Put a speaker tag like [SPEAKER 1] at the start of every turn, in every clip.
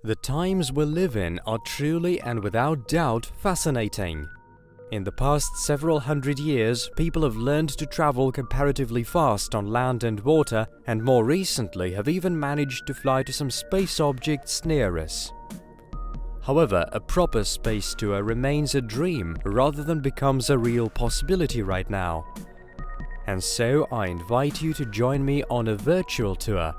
[SPEAKER 1] The times we live in are truly and without doubt fascinating. In the past several hundred years, people have learned to travel comparatively fast on land and water, and more recently have even managed to fly to some space objects near us. However, a proper space tour remains a dream rather than becomes a real possibility right now. And so I invite you to join me on a virtual tour.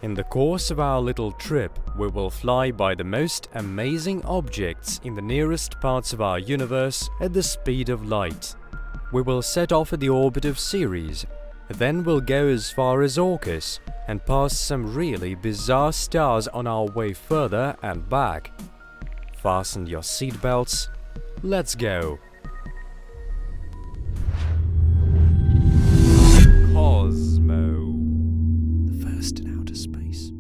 [SPEAKER 1] In the course of our little trip, we will fly by the most amazing objects in the nearest parts of our universe at the speed of light. We will set off at the orbit of Ceres, then we'll go as far as Orcus and pass some really bizarre stars on our way further and back. Fasten your seatbelts, let's go! Cosmo. The first in outer space.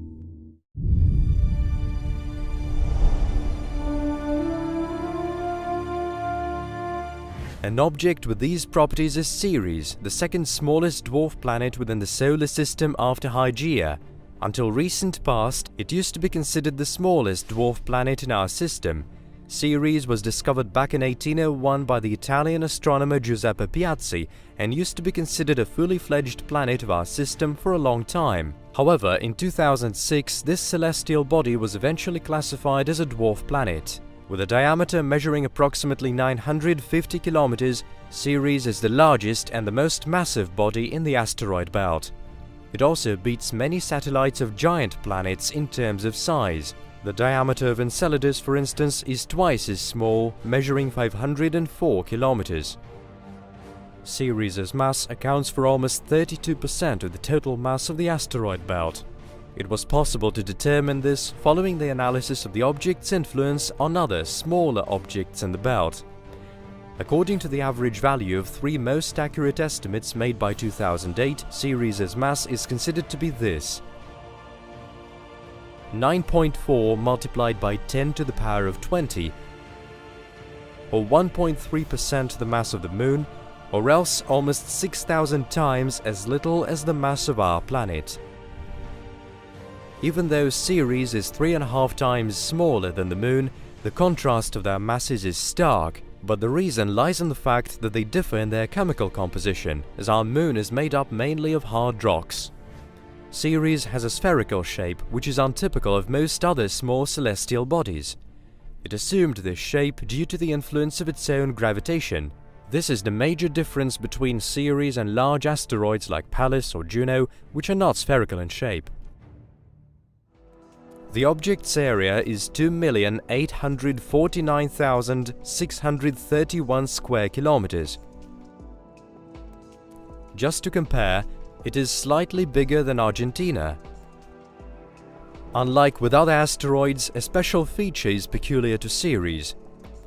[SPEAKER 1] An object with these properties is Ceres, the second smallest dwarf planet within the solar system after Hygeia. Until recent past, it used to be considered the smallest dwarf planet in our system. Ceres was discovered back in 1801 by the Italian astronomer Giuseppe Piazzi and used to be considered a fully fledged planet of our system for a long time. However, in 2006, this celestial body was eventually classified as a dwarf planet. With a diameter measuring approximately 950 kilometers, Ceres is the largest and the most massive body in the asteroid belt. It also beats many satellites of giant planets in terms of size. The diameter of Enceladus, for instance, is twice as small, measuring 504 kilometers. Ceres' mass accounts for almost 32% of the total mass of the asteroid belt. It was possible to determine this following the analysis of the object's influence on other, smaller objects in the belt. According to the average value of three most accurate estimates made by 2008, Ceres' mass is considered to be this: 9.4 multiplied by 10 to the power of 20, or 1.3% the mass of the Moon, or else almost 6,000 times as little as the mass of our planet. Even though Ceres is 3.5 times smaller than the Moon, the contrast of their masses is stark, but the reason lies in the fact that they differ in their chemical composition, as our Moon is made up mainly of hard rocks. Ceres has a spherical shape, which is untypical of most other small celestial bodies. It assumed this shape due to the influence of its own gravitation. This is the major difference between Ceres and large asteroids like Pallas or Juno, which are not spherical in shape. The object's area is 2,849,631 square kilometers. Just to compare, it is slightly bigger than Argentina. Unlike with other asteroids, a special feature is peculiar to Ceres.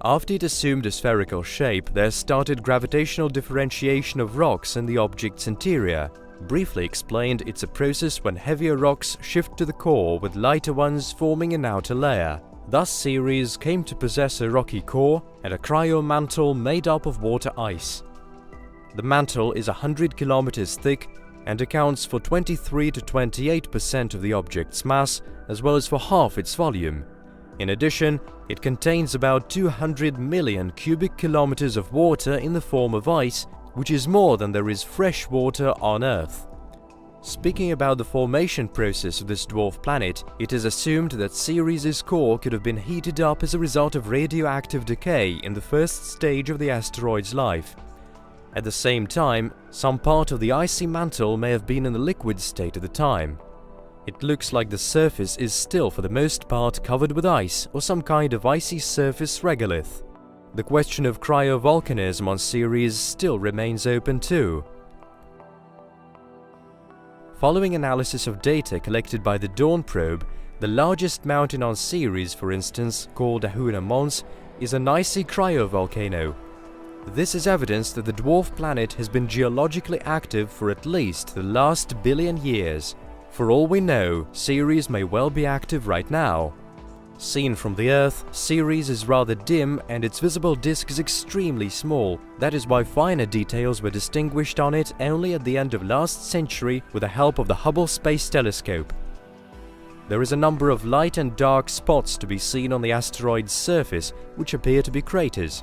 [SPEAKER 1] After it assumed a spherical shape, there started gravitational differentiation of rocks in the object's interior. Briefly explained, it's a process when heavier rocks shift to the core with lighter ones forming an outer layer. Thus Ceres came to possess a rocky core and a cryomantle made up of water ice. The mantle is 100 kilometers thick and accounts for 23 to 28% of the object's mass, as well as for half its volume. In addition, it contains about 200 million cubic kilometers of water in the form of ice, which is more than there is fresh water on Earth. Speaking about the formation process of this dwarf planet, it is assumed that Ceres' core could have been heated up as a result of radioactive decay in the first stage of the asteroid's life. At the same time, some part of the icy mantle may have been in the liquid state at the time. It looks like the surface is still for the most part covered with ice or some kind of icy surface regolith. The question of cryovolcanism on Ceres still remains open too. Following analysis of data collected by the Dawn probe, the largest mountain on Ceres, for instance, called Ahuna Mons, is an icy cryovolcano. This is evidence that the dwarf planet has been geologically active for at least the last billion years. For all we know, Ceres may well be active right now. Seen from the Earth, Ceres is rather dim and its visible disk is extremely small. That is why finer details were distinguished on it only at the end of last century with the help of the Hubble Space Telescope. there is a number of light and dark spots to be seen on the asteroid's surface, which appear to be craters.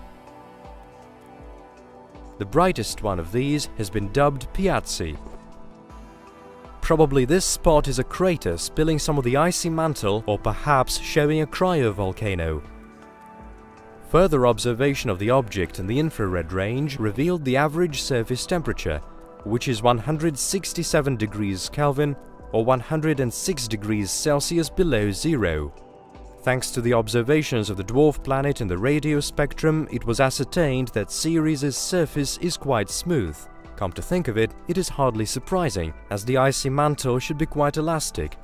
[SPEAKER 1] The brightest one of these has been dubbed Piazzi. Probably this spot is a crater spilling some of the icy mantle, or perhaps showing a cryovolcano. Further observation of the object in the infrared range revealed the average surface temperature, which is 167 degrees Kelvin or 106 degrees Celsius below zero. Thanks to the observations of the dwarf planet in the radio spectrum, it was ascertained that Ceres' surface is quite smooth. Come to think of it, it is hardly surprising, as the icy mantle should be quite elastic.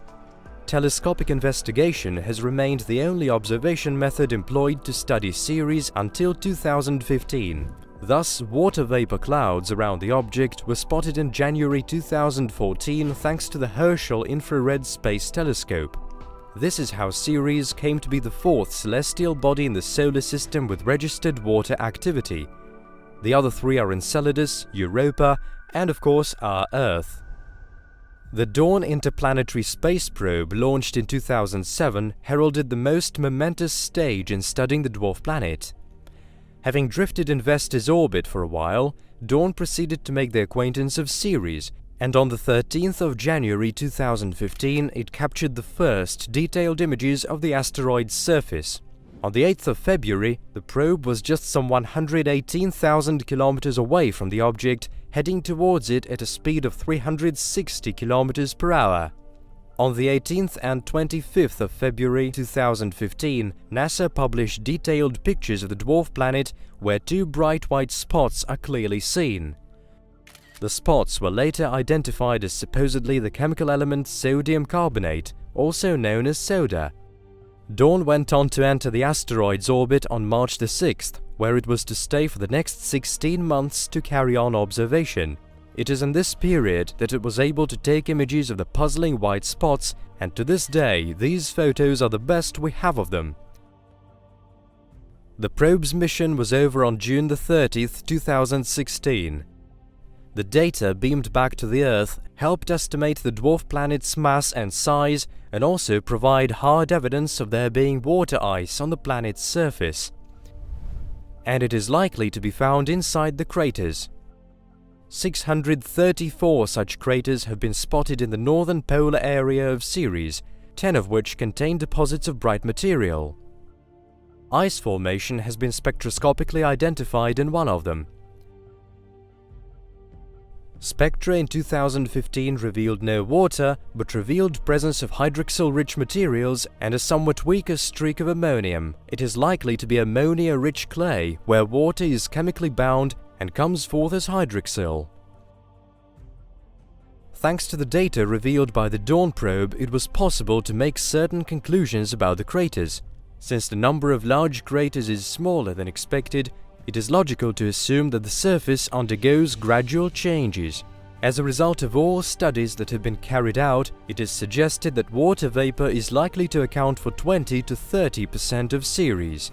[SPEAKER 1] Telescopic investigation has remained the only observation method employed to study Ceres until 2015. Thus, water vapor clouds around the object were spotted in January 2014 thanks to the Herschel Infrared Space Telescope. This is how Ceres came to be the fourth celestial body in the solar system with registered water activity. The other three are Enceladus, Europa, and of course our Earth. The Dawn interplanetary space probe, launched in 2007, heralded the most momentous stage in studying the dwarf planet. Having drifted in Vesta's orbit for a while, Dawn proceeded to make the acquaintance of Ceres, and on the 13th of January 2015 it captured the first detailed images of the asteroid's surface. On the 8th of February, the probe was just some 118,000 kilometers away from the object, heading towards it at a speed of 360 kilometers per hour. On the 18th and 25th of February 2015, NASA published detailed pictures of the dwarf planet where two bright white spots are clearly seen. The spots were later identified as supposedly the chemical element sodium carbonate, also known as soda. Dawn went on to enter the asteroid's orbit on March the 6th, where it was to stay for the next 16 months to carry on observation. It is in this period that it was able to take images of the puzzling white spots, and to this day these photos are the best we have of them. The probe's mission was over on June the 30th, 2016. The data beamed back to the Earth helped estimate the dwarf planet's mass and size, and also provide hard evidence of there being water ice on the planet's surface. And it is likely to be found inside the craters. 634 such craters have been spotted in the northern polar area of Ceres, 10 of which contain deposits of bright material. Ice formation has been spectroscopically identified in one of them. Spectra in 2015 revealed no water, but revealed presence of hydroxyl-rich materials and a somewhat weaker streak of ammonium. It is likely to be ammonia-rich clay, where water is chemically bound and comes forth as hydroxyl. Thanks to the data revealed by the Dawn probe, it was possible to make certain conclusions about the craters. Since the number of large craters is smaller than expected, it is logical to assume that the surface undergoes gradual changes. As a result of all studies that have been carried out, it is suggested that water vapor is likely to account for 20 to 30% of Ceres.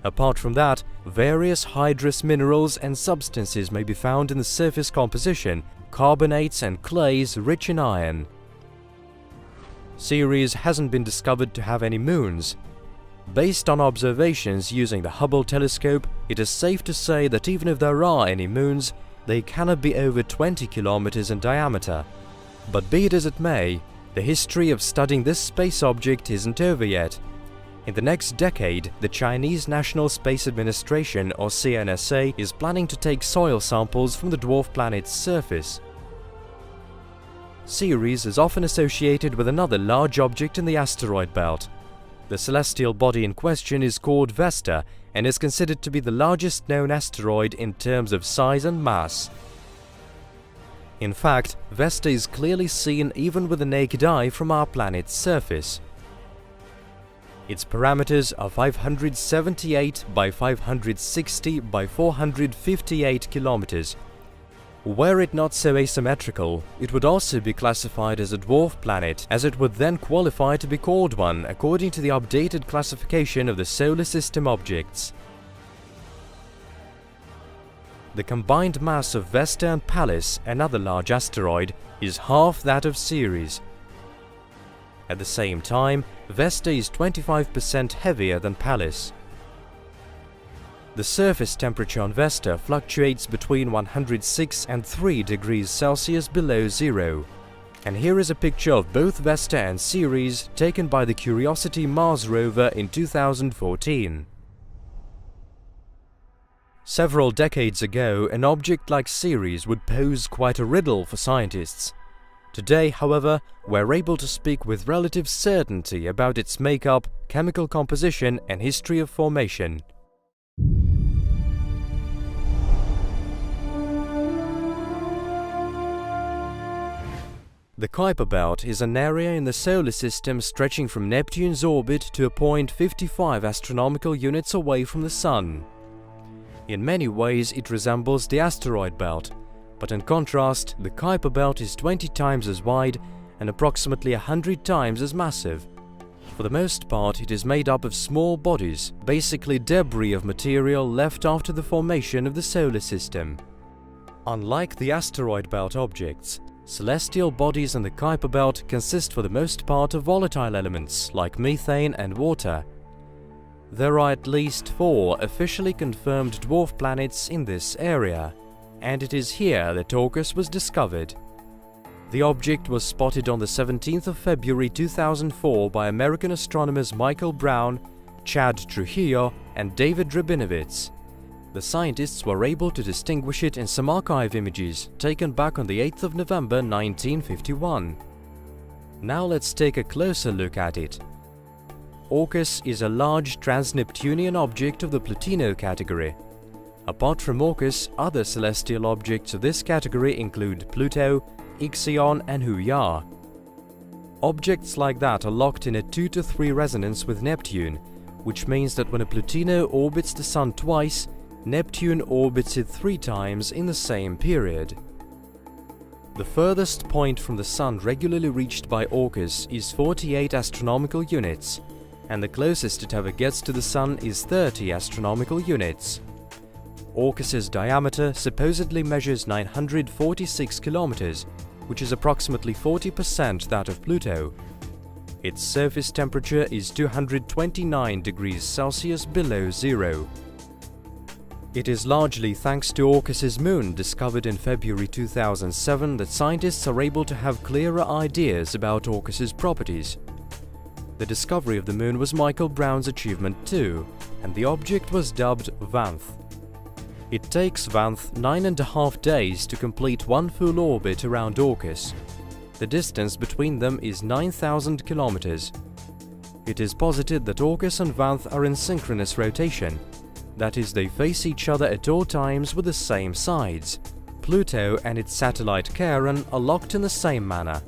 [SPEAKER 1] Apart from that, various hydrous minerals and substances may be found in the surface composition, carbonates and clays rich in iron. Ceres hasn't been discovered to have any moons. Based on observations using the Hubble telescope, it is safe to say that even if there are any moons, they cannot be over 20 kilometers in diameter. But be it as it may, the history of studying this space object isn't over yet. In the next decade, the Chinese National Space Administration, or CNSA, is planning to take soil samples from the dwarf planet's surface. Ceres is often associated with another large object in the asteroid belt. The celestial body in question is called Vesta and is considered to be the largest known asteroid in terms of size and mass. In fact, Vesta is clearly seen even with the naked eye from our planet's surface. Its parameters are 578 by 560 by 458 kilometers. Were it not so asymmetrical, it would also be classified as a dwarf planet, as it would then qualify to be called one according to the updated classification of the solar system objects. The combined mass of Vesta and Pallas, another large asteroid, is half that of Ceres. At the same time, Vesta is 25% heavier than Pallas. The surface temperature on Vesta fluctuates between 106 and 3 degrees Celsius below zero. And here is a picture of both Vesta and Ceres taken by the Curiosity Mars rover in 2014. Several decades ago, an object like Ceres would pose quite a riddle for scientists. Today, however, we're able to speak with relative certainty about its makeup, chemical composition, and history of formation. The Kuiper Belt is an area in the solar system stretching from Neptune's orbit to a point 55 astronomical units away from the Sun. In many ways, it resembles the asteroid belt, but in contrast, the Kuiper Belt is 20 times as wide and approximately 100 times as massive. For the most part, it is made up of small bodies, basically debris of material left after the formation of the solar system. Unlike the asteroid belt objects, celestial bodies in the Kuiper Belt consist for the most part of volatile elements like methane and water. There are at least 4 officially confirmed dwarf planets in this area, and it is here that Orcus was discovered. The object was spotted on the 17th of February 2004 by American astronomers Michael Brown, Chad Trujillo, and David Rabinowitz. The scientists were able to distinguish it in some archive images taken back on the 8th of November 1951. Now let's take a closer look at it. Orcus is a large trans-Neptunian object of the Plutino category. Apart from Orcus, other celestial objects of this category include Pluto, Ixion, and Huya. Objects like that are locked in a 2 to 3 resonance with Neptune, which means that when a Plutino orbits the Sun twice, Neptune orbits it 3 times in the same period. The furthest point from the Sun regularly reached by Orcus is 48 astronomical units, and the closest it ever gets to the Sun is 30 astronomical units. Orcus's diameter supposedly measures 946 kilometers, which is approximately 40% that of Pluto. Its surface temperature is 229 degrees Celsius below zero. It is largely thanks to Orcus's moon discovered in February 2007 that scientists are able to have clearer ideas about Orcus's properties. The discovery of the moon was Michael Brown's achievement too, and the object was dubbed Vanth. It takes Vanth 9.5 days to complete one full orbit around Orcus. The distance between them is 9,000 kilometers. It is posited that Orcus and Vanth are in synchronous rotation. That is, they face each other at all times with the same sides. Pluto and its satellite Charon are locked in the same manner.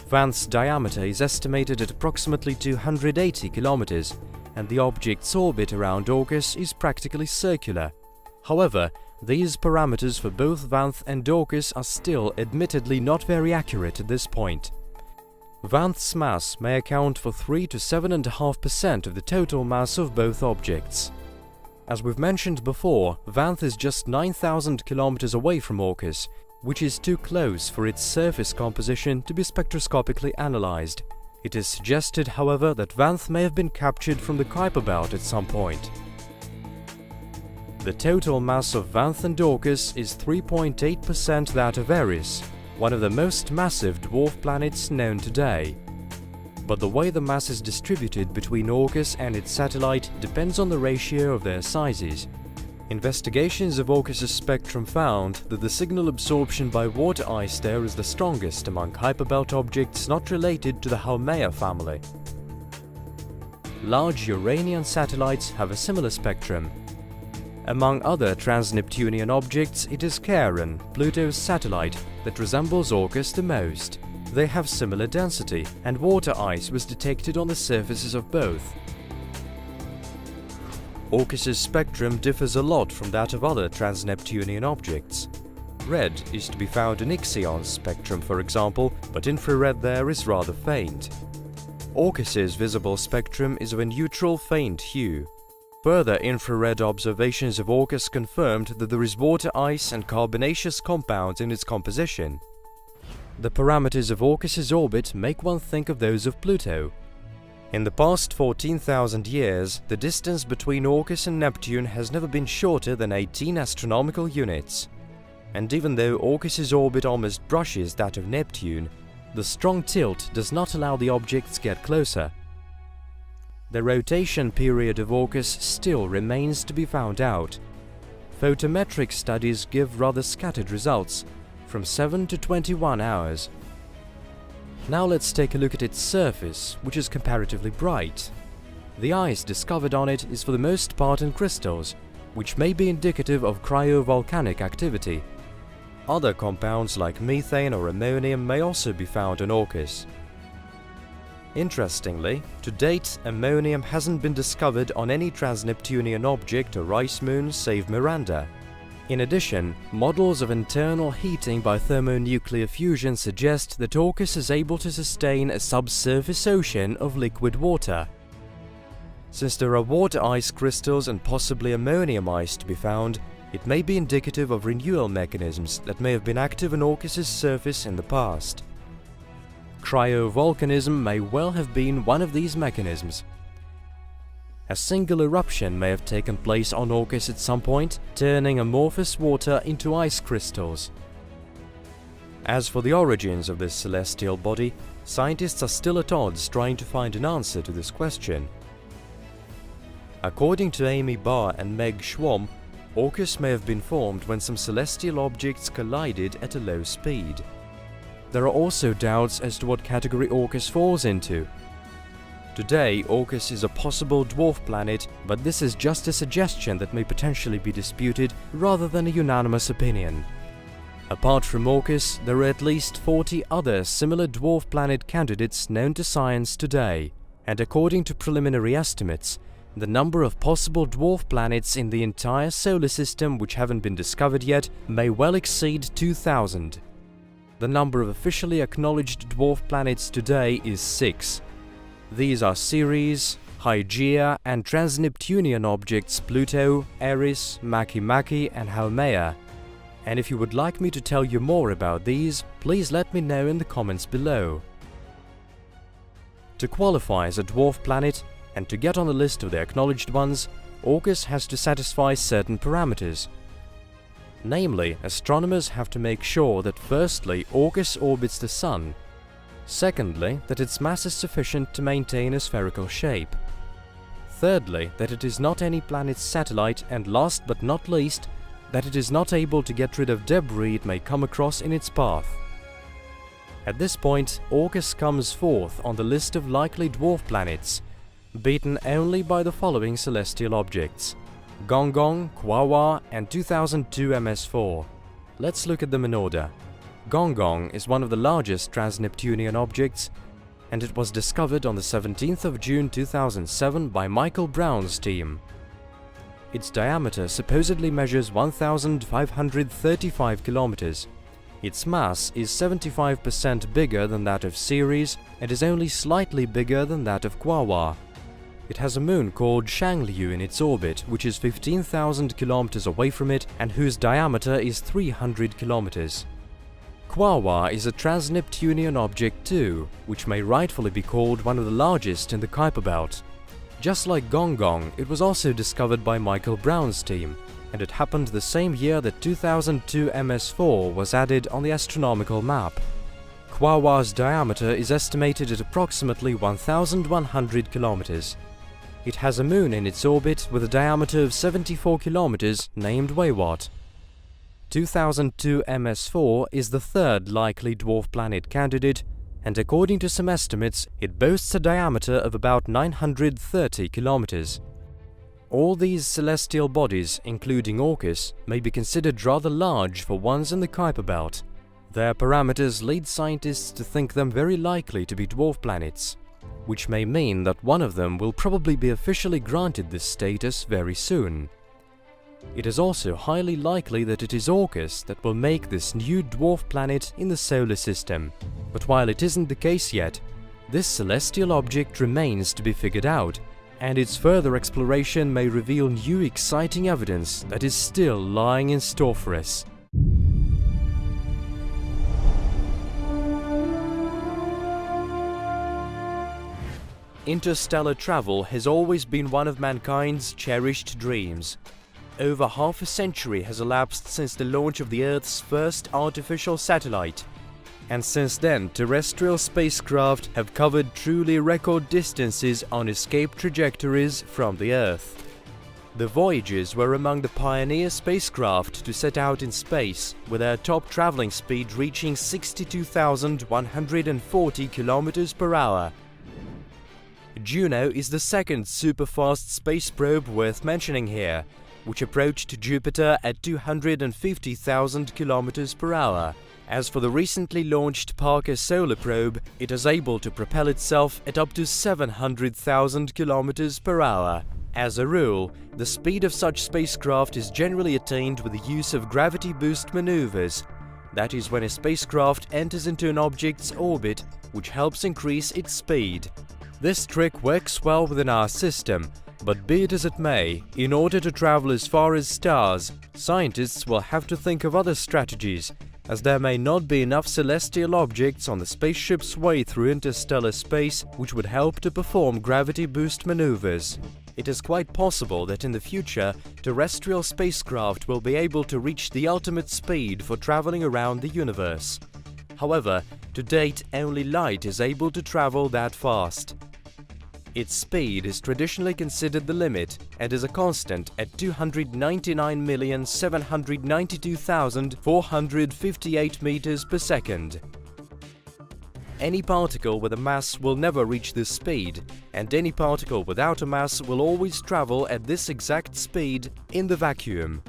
[SPEAKER 1] Vanth's diameter is estimated at approximately 280 kilometers, and the object's orbit around Orcus is practically circular. However, these parameters for both Vanth and Orcus are still admittedly not very accurate at this point. Vanth's mass may account for 3 to 7.5% of the total mass of both objects. As we've mentioned before, Vanth is just 9,000 kilometers away from Orcus, which is too close for its surface composition to be spectroscopically analyzed. It is suggested, however, that Vanth may have been captured from the Kuiper Belt at some point. The total mass of Vanth and Orcus is 3.8% that of Eris, one of the most massive dwarf planets known today. But the way the mass is distributed between Orcus and its satellite depends on the ratio of their sizes. Investigations of Orcus's spectrum found that the signal absorption by water ice there is the strongest among Kuiper Belt objects not related to the Haumea family. Large Uranian satellites have a similar spectrum. Among other trans-Neptunian objects, it is Charon, Pluto's satellite, that resembles Orcus the most. They have similar density, and water ice was detected on the surfaces of both. Orcus's spectrum differs a lot from that of other trans-Neptunian objects. Red is to be found in Ixion's spectrum, for example, but infrared there is rather faint. Orcus's visible spectrum is of a neutral faint hue. Further infrared observations of Orcus confirmed that there is water ice and carbonaceous compounds in its composition. The parameters of Orcus's orbit make one think of those of Pluto. In the past 14,000 years, the distance between Orcus and Neptune has never been shorter than 18 astronomical units. And even though Orcus's orbit almost brushes that of Neptune, the strong tilt does not allow the objects get closer. The rotation period of Orcus still remains to be found out. Photometric studies give rather scattered results, from 7 to 21 hours. Now let's take a look at its surface, which is comparatively bright. The ice discovered on it is for the most part in crystals, which may be indicative of cryovolcanic activity. Other compounds like methane or ammonium may also be found on Orcus. Interestingly, to date, ammonium hasn't been discovered on any trans-Neptunian object or ice moon save Miranda. In addition, models of internal heating by thermonuclear fusion suggest that Orcus is able to sustain a subsurface ocean of liquid water. Since there are water ice crystals and possibly ammonium ice to be found, it may be indicative of renewal mechanisms that may have been active on Orcus's surface in the past. Cryovolcanism may well have been one of these mechanisms. A single eruption may have taken place on Orcus at some point, turning amorphous water into ice crystals. As for the origins of this celestial body, scientists are still at odds trying to find an answer to this question. According to Amy Barr and Meg Schwamm, Orcus may have been formed when some celestial objects collided at a low speed. There are also doubts as to what category Orcus falls into. Today, Orcus is a possible dwarf planet, but this is just a suggestion that may potentially be disputed rather than a unanimous opinion. Apart from Orcus, there are at least 40 other similar dwarf planet candidates known to science today, and according to preliminary estimates, the number of possible dwarf planets in the entire solar system which haven't been discovered yet may well exceed 2,000. The number of officially acknowledged dwarf planets today is 6. These are Ceres, Hygeia, and trans-Neptunian objects Pluto, Eris, Makemake, and Haumea. And if you would like me to tell you more about these, please let me know in the comments below. To qualify as a dwarf planet, and to get on the list of the acknowledged ones, Orcus has to satisfy certain parameters. Namely, astronomers have to make sure that firstly, Orcus orbits the Sun. Secondly, that its mass is sufficient to maintain a spherical shape. Thirdly, that it is not any planet's satellite, and last but not least, that it is not able to get rid of debris it may come across in its path. At this point, Orcus comes fourth on the list of likely dwarf planets, beaten only by the following celestial objects: Gong-Gong, Quaoar, and 2002 MS4. Let's look at them in order. Gong-Gong is one of the largest trans-Neptunian objects, and it was discovered on the 17th of June 2007 by Michael Brown's team. Its diameter supposedly measures 1,535 kilometers. Its mass is 75% bigger than that of Ceres and is only slightly bigger than that of Quaoar. It has a moon called Shangliu in its orbit, which is 15,000 kilometers away from it and whose diameter is 300 kilometers. Quaoar is a trans-Neptunian object too, which may rightfully be called one of the largest in the Kuiper Belt. Just like Gong-Gong, it was also discovered by Michael Brown's team, and it happened the same year that 2002 MS4 was added on the astronomical map. Quaoar's diameter is estimated at approximately 1,100 kilometers. It has a moon in its orbit with a diameter of 74 kilometers named Weywot. 2002 MS4 is the third likely dwarf planet candidate, and according to some estimates, it boasts a diameter of about 930 kilometers. All these celestial bodies, including Orcus, may be considered rather large for ones in the Kuiper Belt. Their parameters lead scientists to think them very likely to be dwarf planets, which may mean that one of them will probably be officially granted this status very soon. It is also highly likely that it is Orcus that will make this new dwarf planet in the solar system. But while it isn't the case yet, this celestial object remains to be figured out, and its further exploration may reveal new exciting evidence that is still lying in store for us. interstellar travel has always been one of mankind's cherished dreams. Over half a century has elapsed since the launch of the Earth's first artificial satellite, and since then terrestrial spacecraft have covered truly record distances on escape trajectories from the Earth. The Voyagers were among the pioneer spacecraft to set out in space, with their top traveling speed reaching 62,140 km per hour. Juno is the second superfast space probe worth mentioning here, which approached Jupiter at 250,000 km per hour. As for the recently launched Parker Solar Probe, it is able to propel itself at up to 700,000 km per hour. As a rule, the speed of such spacecraft is generally attained with the use of gravity boost maneuvers. That is when a spacecraft enters into an object's orbit, which helps increase its speed. This trick works well within our system, but be it as it may, in order to travel as far as stars, scientists will have to think of other strategies, as there may not be enough celestial objects on the spaceship's way through interstellar space which would help to perform gravity boost maneuvers. It is quite possible that in the future, terrestrial spacecraft will be able to reach the ultimate speed for traveling around the universe. However, to date, only light is able to travel that fast. Its speed is traditionally considered the limit and is a constant at 299,792,458 meters per second. Any particle with a mass will never reach this speed, and any particle without a mass will always travel at this exact speed in the vacuum.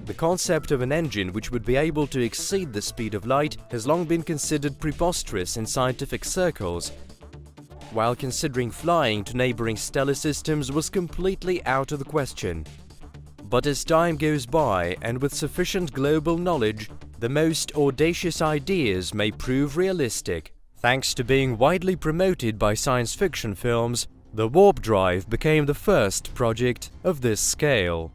[SPEAKER 1] The concept of an engine which would be able to exceed the speed of light has long been considered preposterous in scientific circles, while considering flying to neighboring stellar systems was completely out of the question. But as time goes by and with sufficient global knowledge, the most audacious ideas may prove realistic. Thanks to being widely promoted by science fiction films, the warp drive became the first project of this scale.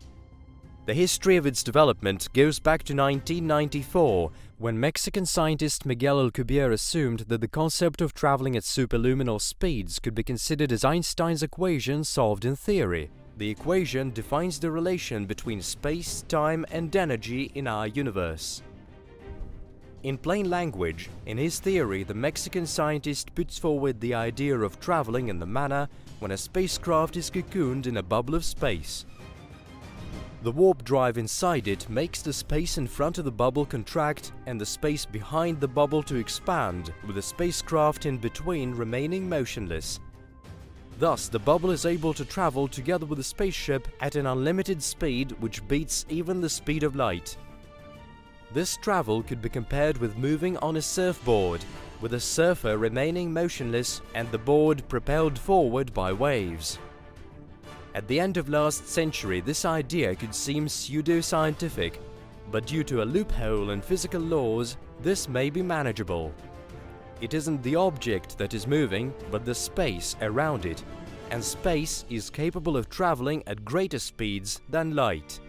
[SPEAKER 1] The history of its development goes back to 1994, when Mexican scientist Miguel Alcubierre assumed that the concept of traveling at superluminal speeds could be considered as Einstein's equation solved in theory. The equation defines the relation between space, time, and energy in our universe. In plain language, in his theory, the Mexican scientist puts forward the idea of traveling in the manner when a spacecraft is cocooned in a bubble of space. The warp drive inside it makes the space in front of the bubble contract and the space behind the bubble to expand, with the spacecraft in between remaining motionless. Thus, the bubble is able to travel together with the spaceship at an unlimited speed which beats even the speed of light. This travel could be compared with moving on a surfboard, with the surfer remaining motionless and the board propelled forward by waves. At the end of last century, this idea could seem pseudo-scientific, but due to a loophole in physical laws, this may be manageable. It isn't the object that is moving, but the space around it, and space is capable of traveling at greater speeds than light.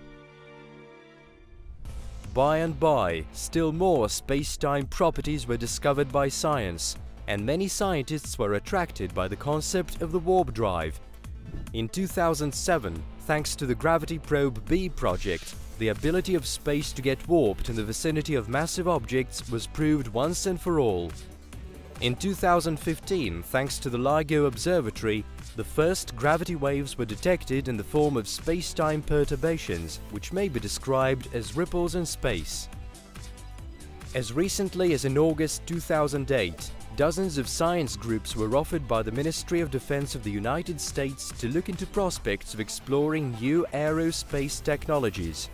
[SPEAKER 1] By and by, still more space-time properties were discovered by science, and many scientists were attracted by the concept of the warp drive. In 2007, thanks to the Gravity Probe B project, the ability of space to get warped in the vicinity of massive objects was proved once and for all. In 2015, thanks to the LIGO Observatory, the first gravity waves were detected in the form of space-time perturbations, which may be described as ripples in space. As recently as in August 2008, dozens of science groups were offered by the Ministry of Defense of the United States to look into prospects of exploring new aerospace technologies.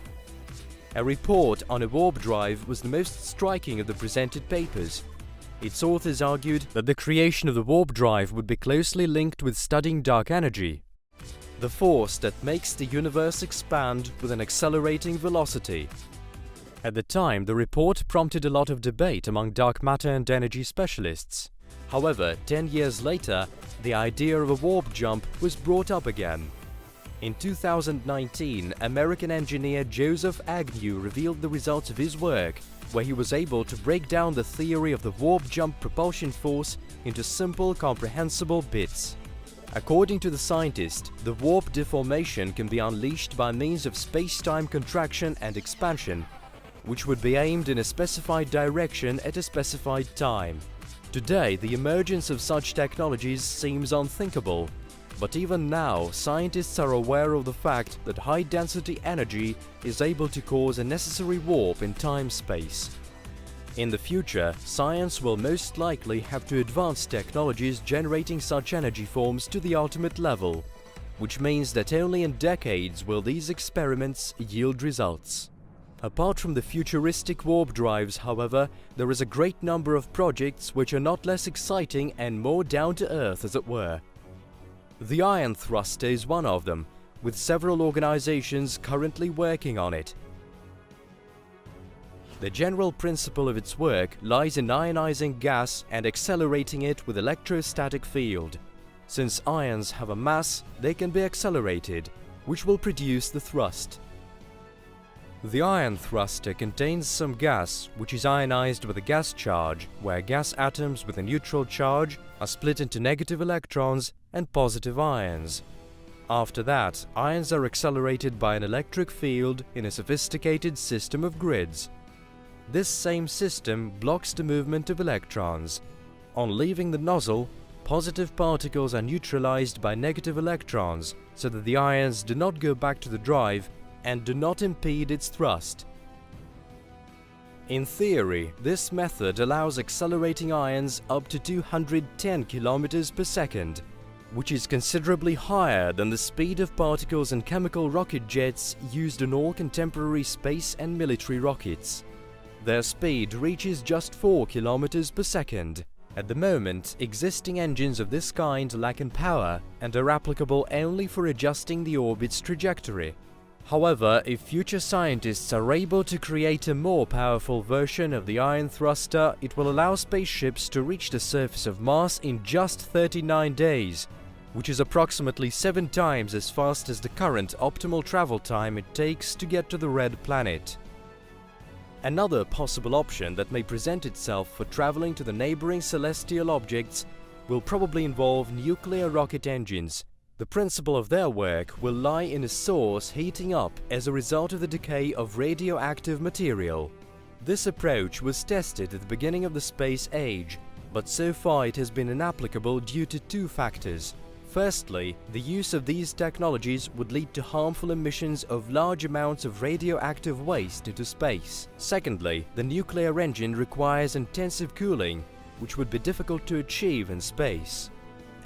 [SPEAKER 1] A report on a warp drive was the most striking of the presented papers. Its authors argued that the creation of the warp drive would be closely linked with studying dark energy, the force that makes the universe expand with an accelerating velocity. At the time, the report prompted a lot of debate among dark matter and energy specialists. However, 10 years later, the idea of a warp jump was brought up again. In 2019, American engineer Joseph Agnew revealed the results of his work where he was able to break down the theory of the warp-jump propulsion force into simple, comprehensible bits. According to the scientist, the warp deformation can be unleashed by means of space-time contraction and expansion, which would be aimed in a specified direction at a specified time. Today, the emergence of such technologies seems unthinkable, but even now, scientists are aware of the fact that high-density energy is able to cause a necessary warp in time-space. In the future, science will most likely have to advance technologies generating such energy forms to the ultimate level, which means that only in decades will these experiments yield results. Apart from the futuristic warp drives, however, there is a great number of projects which are not less exciting and more down-to-earth, as it were. The ion thruster is one of them, with several organizations currently working on it. The general principle of its work lies in ionizing gas and accelerating it with electrostatic field. Since ions have a mass, they can be accelerated, which will produce the thrust. The ion thruster contains some gas which is ionized with a gas charge, where gas atoms with a neutral charge are split into negative electrons and positive ions. After that, ions are accelerated by an electric field in a sophisticated system of grids. This same system blocks the movement of electrons. On leaving the nozzle, positive particles are neutralized by negative electrons so that the ions do not go back to the drive and do not impede its thrust. In theory, this method allows accelerating ions up to 210 km per second, which is considerably higher than the speed of particles in chemical rocket jets used in all contemporary space and military rockets. Their speed reaches just 4 km per second. At the moment, existing engines of this kind lack in power and are applicable only for adjusting the orbit's trajectory. However, if future scientists are able to create a more powerful version of the ion thruster, it will allow spaceships to reach the surface of Mars in just 39 days, which is approximately 7 times as fast as the current optimal travel time it takes to get to the Red Planet. Another possible option that may present itself for traveling to the neighboring celestial objects will probably involve nuclear rocket engines. The principle of their work will lie in a source heating up as a result of the decay of radioactive material. This approach was tested at the beginning of the space age, but so far it has been inapplicable due to 2 factors. Firstly, the use of these technologies would lead to harmful emissions of large amounts of radioactive waste into space. Secondly, the nuclear engine requires intensive cooling, which would be difficult to achieve in space.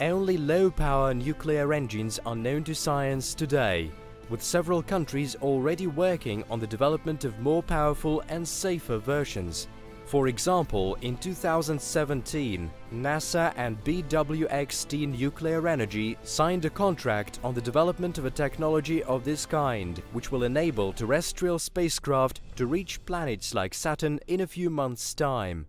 [SPEAKER 1] Only low-power nuclear engines are known to science today, with several countries already working on the development of more powerful and safer versions. For example, in 2017, NASA and BWXT Nuclear Energy signed a contract on the development of a technology of this kind, which will enable terrestrial spacecraft to reach planets like Saturn in a few months' time.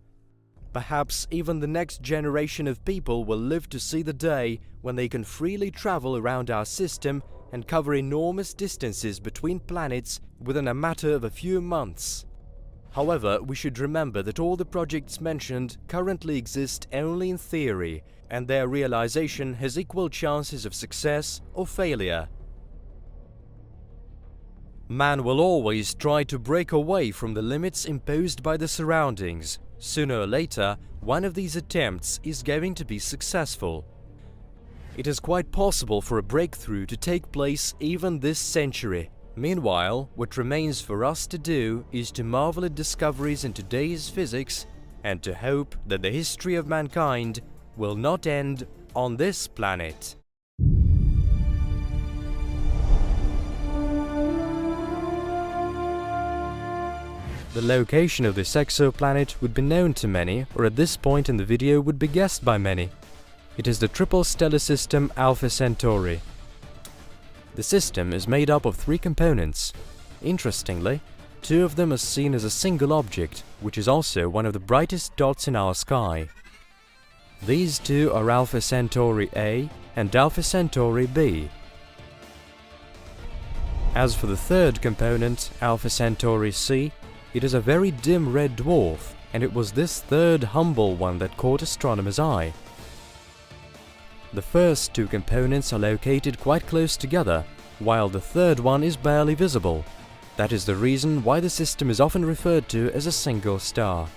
[SPEAKER 1] Perhaps even the next generation of people will live to see the day when they can freely travel around our system and cover enormous distances between planets within a matter of a few months. However, we should remember that all the projects mentioned currently exist only in theory, and their realization has equal chances of success or failure. Man will always try to break away from the limits imposed by the surroundings. Sooner or later, one of these attempts is going to be successful. It is quite possible for a breakthrough to take place even this century. Meanwhile, what remains for us to do is to marvel at discoveries in today's physics and to hope that the history of mankind will not end on this planet. The location of this exoplanet would be known to many, or at this point in the video would be guessed by many. It is the triple stellar system Alpha Centauri. The system is made up of 3 components. Interestingly, 2 of them are seen as a single object, which is also one of the brightest dots in our sky. These 2 are Alpha Centauri A and Alpha Centauri B. As for the third component, Alpha Centauri C, It is a very dim red dwarf, and it was this third humble one that caught astronomers' eye. The first two components are located quite close together, while the third one is barely visible. That is the reason why the system is often referred to as a single star.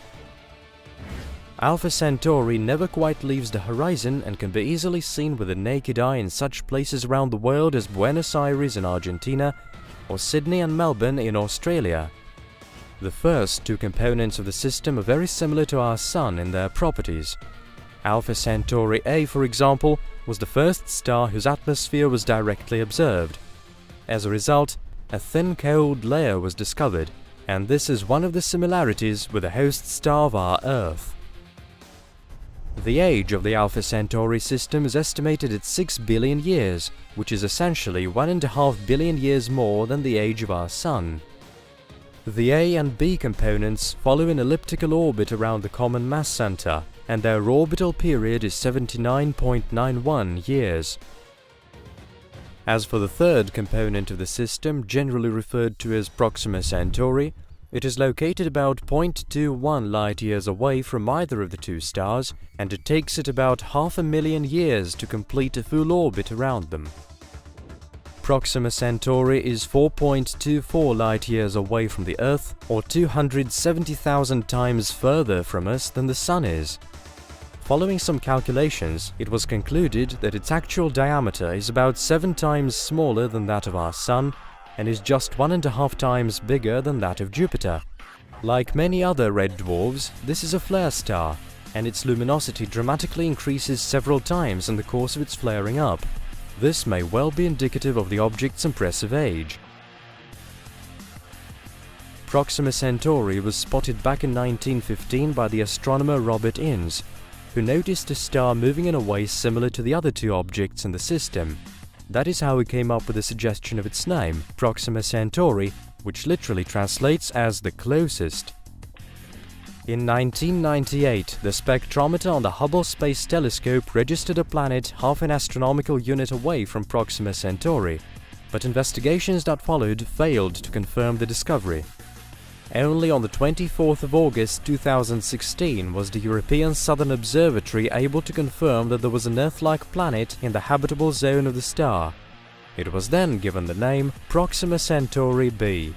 [SPEAKER 1] Alpha Centauri never quite leaves the horizon and can be easily seen with the naked eye in such places around the world as Buenos Aires in Argentina or Sydney and Melbourne in Australia. The first two components of the system are very similar to our Sun in their properties. Alpha Centauri A, for example, was the first star whose atmosphere was directly observed. As a result, a thin cold layer was discovered, and this is one of the similarities with the host star of our Earth. The age of the Alpha Centauri system is estimated at 6 billion years, which is essentially 1.5 billion years more than the age of our Sun. The A and B components follow an elliptical orbit around the common mass center, and their orbital period is 79.91 years. As for the third component of the system, generally referred to as Proxima Centauri, it is located about 0.21 light-years away from either of the two stars, and it takes it about 500,000 years to complete a full orbit around them. Proxima Centauri is 4.24 light-years away from the Earth, or 270,000 times further from us than the Sun is. Following some calculations, it was concluded that its actual diameter is about 7 times smaller than that of our Sun, and is just 1.5 times bigger than that of Jupiter. Like many other red dwarfs, this is a flare star, and its luminosity dramatically increases several times in the course of its flaring up. This may well be indicative of the object's impressive age. Proxima Centauri was spotted back in 1915 by the astronomer Robert Innes, who noticed a star moving in a way similar to the other two objects in the system. That is how he came up with the suggestion of its name, Proxima Centauri, which literally translates as the closest. In 1998, the spectrometer on the Hubble Space Telescope registered a planet half an astronomical unit away from Proxima Centauri, but investigations that followed failed to confirm the discovery. Only on the 24th of August 2016 was the European Southern Observatory able to confirm that there was an Earth-like planet in the habitable zone of the star. It was then given the name Proxima Centauri b.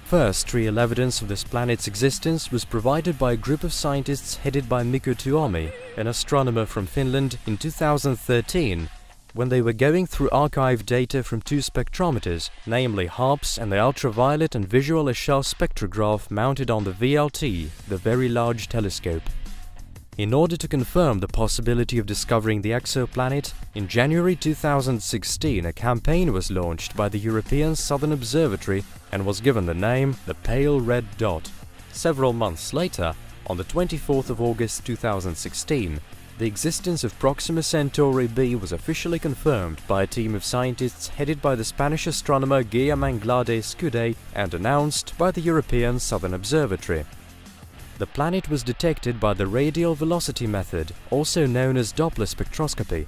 [SPEAKER 1] First real evidence of this planet's existence was provided by a group of scientists headed by Mikko Tuomi, an astronomer from Finland, in 2013, when they were going through archived data from two spectrometers, namely HARPS and the ultraviolet and visual Echelle spectrograph mounted on the VLT, the Very Large Telescope. In order to confirm the possibility of discovering the exoplanet, in January 2016 a campaign was launched by the European Southern Observatory and was given the name the Pale Red Dot. Several months later, on the 24th of August 2016, the existence of Proxima Centauri b was officially confirmed by a team of scientists headed by the Spanish astronomer Guillem Anglada Escudé and announced by the European Southern Observatory. The planet was detected by the radial velocity method, also known as Doppler spectroscopy.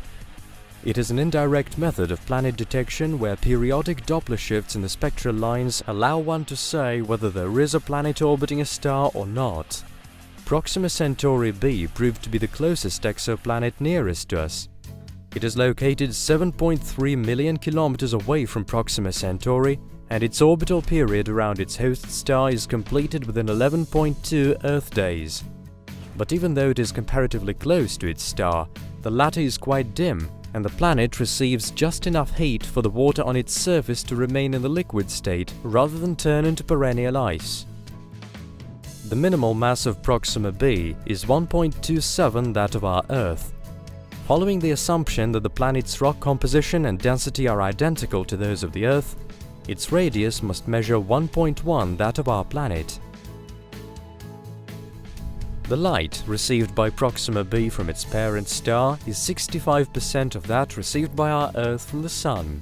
[SPEAKER 1] It is an indirect method of planet detection where periodic Doppler shifts in the spectral lines allow one to say whether there is a planet orbiting a star or not. Proxima Centauri b proved to be the closest exoplanet nearest to us. It is located 7.3 million kilometers away from Proxima Centauri, and its orbital period around its host star is completed within 11.2 Earth days. But even though it is comparatively close to its star, the latter is quite dim, and the planet receives just enough heat for the water on its surface to remain in the liquid state rather than turn into perennial ice. The minimal mass of Proxima b is 1.27 that of our Earth. Following the assumption that the planet's rock composition and density are identical to those of the Earth, its radius must measure 1.1 that of our planet. The light received by Proxima b from its parent star is 65% of that received by our Earth from the Sun.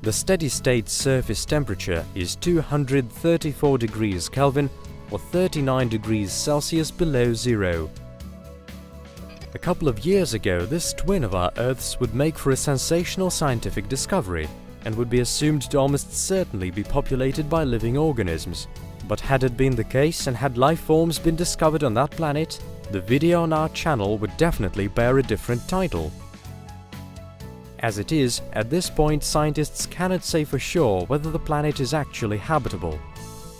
[SPEAKER 1] The steady-state surface temperature is 234 degrees Kelvin, or 39 degrees Celsius below zero. A couple of years ago, this twin of our Earth's would make for a sensational scientific discovery, and would be assumed to almost certainly be populated by living organisms. But had it been the case and had life forms been discovered on that planet, the video on our channel would definitely bear a different title. As it is, at this point scientists cannot say for sure whether the planet is actually habitable.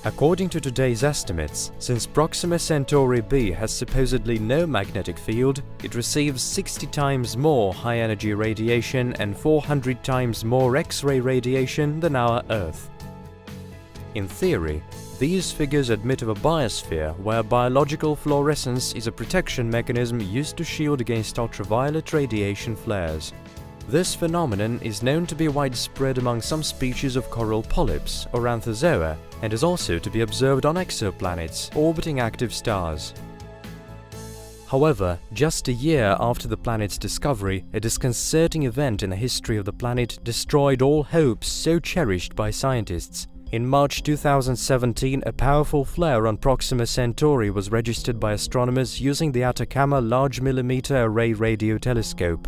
[SPEAKER 1] According to today's estimates, since Proxima Centauri b has supposedly no magnetic field, it receives 60 times more high-energy radiation and 400 times more X-ray radiation than our Earth. In theory, these figures admit of a biosphere where biological fluorescence is a protection mechanism used to shield against ultraviolet radiation flares. This phenomenon is known to be widespread among some species of coral polyps or anthozoa, and is also to be observed on exoplanets orbiting active stars. However, just a year after the planet's discovery, a disconcerting event in the history of the planet destroyed all hopes so cherished by scientists. In March 2017, a powerful flare on Proxima Centauri was registered by astronomers using the Atacama Large Millimeter Array Radio Telescope.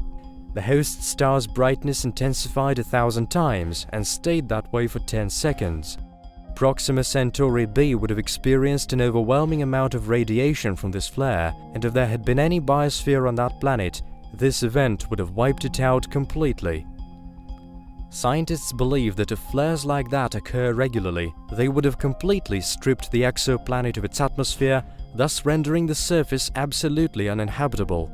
[SPEAKER 1] The host star's brightness intensified 1,000 times and stayed that way for 10 seconds. Proxima Centauri b would have experienced an overwhelming amount of radiation from this flare, and if there had been any biosphere on that planet, this event would have wiped it out completely. Scientists believe that if flares like that occur regularly, they would have completely stripped the exoplanet of its atmosphere, thus rendering the surface absolutely uninhabitable.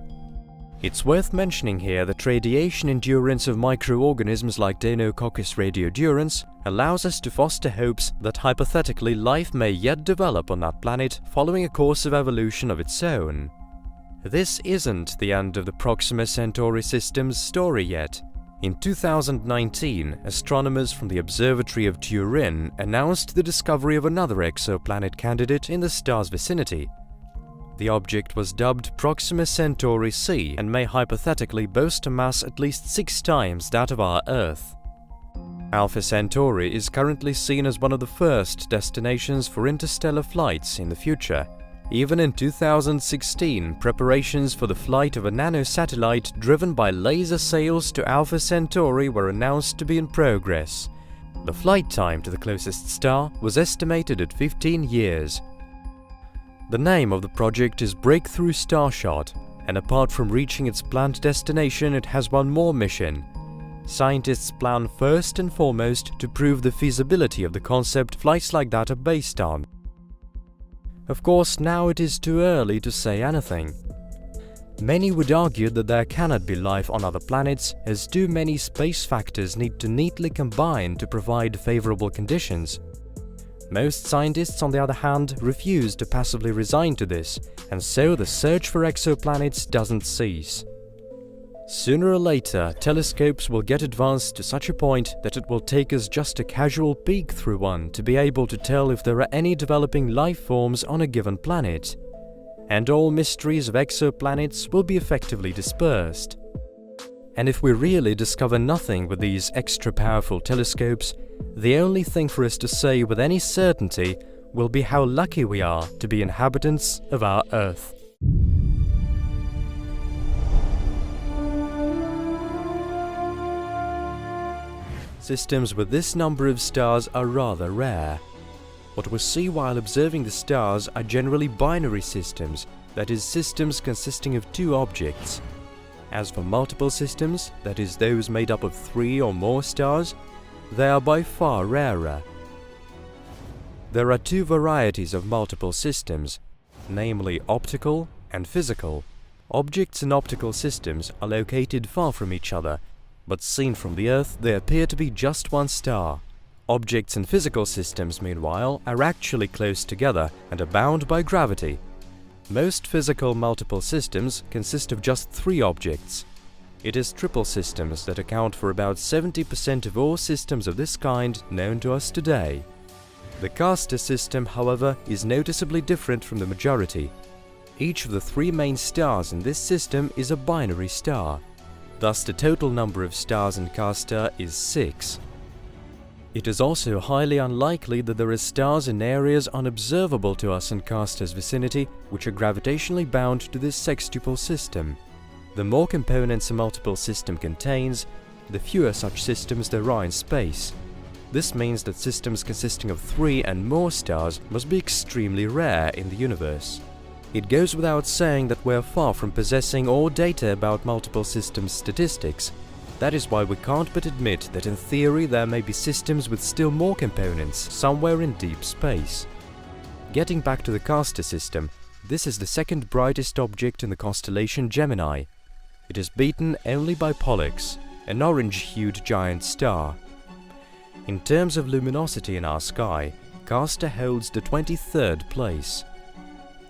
[SPEAKER 1] It's worth mentioning here that radiation endurance of microorganisms like Deinococcus radiodurans allows us to foster hopes that hypothetically life may yet develop on that planet following a course of evolution of its own. This isn't the end of the Proxima Centauri system's story yet. In 2019, astronomers from the Observatory of Turin announced the discovery of another exoplanet candidate in the star's vicinity. The object was dubbed Proxima Centauri c and may hypothetically boast a mass at least 6 times that of our Earth. Alpha Centauri is currently seen as one of the first destinations for interstellar flights in the future. Even in 2016, preparations for the flight of a nanosatellite driven by laser sails to Alpha Centauri were announced to be in progress. The flight time to the closest star was estimated at 15 years. The name of the project is Breakthrough Starshot, and apart from reaching its planned destination, it has one more mission. Scientists plan first and foremost to prove the feasibility of the concept flights like that are based on. Of course, now it is too early to say anything. Many would argue that there cannot be life on other planets, as too many space factors need to neatly combine to provide favorable conditions. Most scientists, on the other hand, refuse to passively resign to this, and so the search for exoplanets doesn't cease. Sooner or later, telescopes will get advanced to such a point that it will take us just a casual peek through one to be able to tell if there are any developing life forms on a given planet. And all mysteries of exoplanets will be effectively dispersed. And if we really discover nothing with these extra powerful telescopes, the only thing for us to say with any certainty will be how lucky we are to be inhabitants of our Earth. Systems with this number of stars are rather rare. What we see while observing the stars are generally binary systems, that is, systems consisting of 2 objects. As for multiple systems, that is, those made up of 3 or more stars, they are by far rarer. There are 2 varieties of multiple systems, namely optical and physical. Objects in optical systems are located far from each other, but seen from the Earth they appear to be just one star. Objects in physical systems, meanwhile, are actually close together and are bound by gravity. Most physical multiple systems consist of just 3 objects. It is triple systems that account for about 70% of all systems of this kind known to us today. The Castor system, however, is noticeably different from the majority. Each of the 3 main stars in this system is a binary star. Thus, the total number of stars in Castor is 6. It is also highly unlikely that there are stars in areas unobservable to us in Castor's vicinity which are gravitationally bound to this sextuple system. The more components a multiple system contains, the fewer such systems there are in space. This means that systems consisting of 3 and more stars must be extremely rare in the universe. It goes without saying that we are far from possessing all data about multiple systems statistics. That is why we can't but admit that in theory there may be systems with still more components somewhere in deep space. Getting back to the Castor system, this is the second brightest object in the constellation Gemini. It is beaten only by Pollux, an orange-hued giant star. In terms of luminosity in our sky, Castor holds the 23rd place.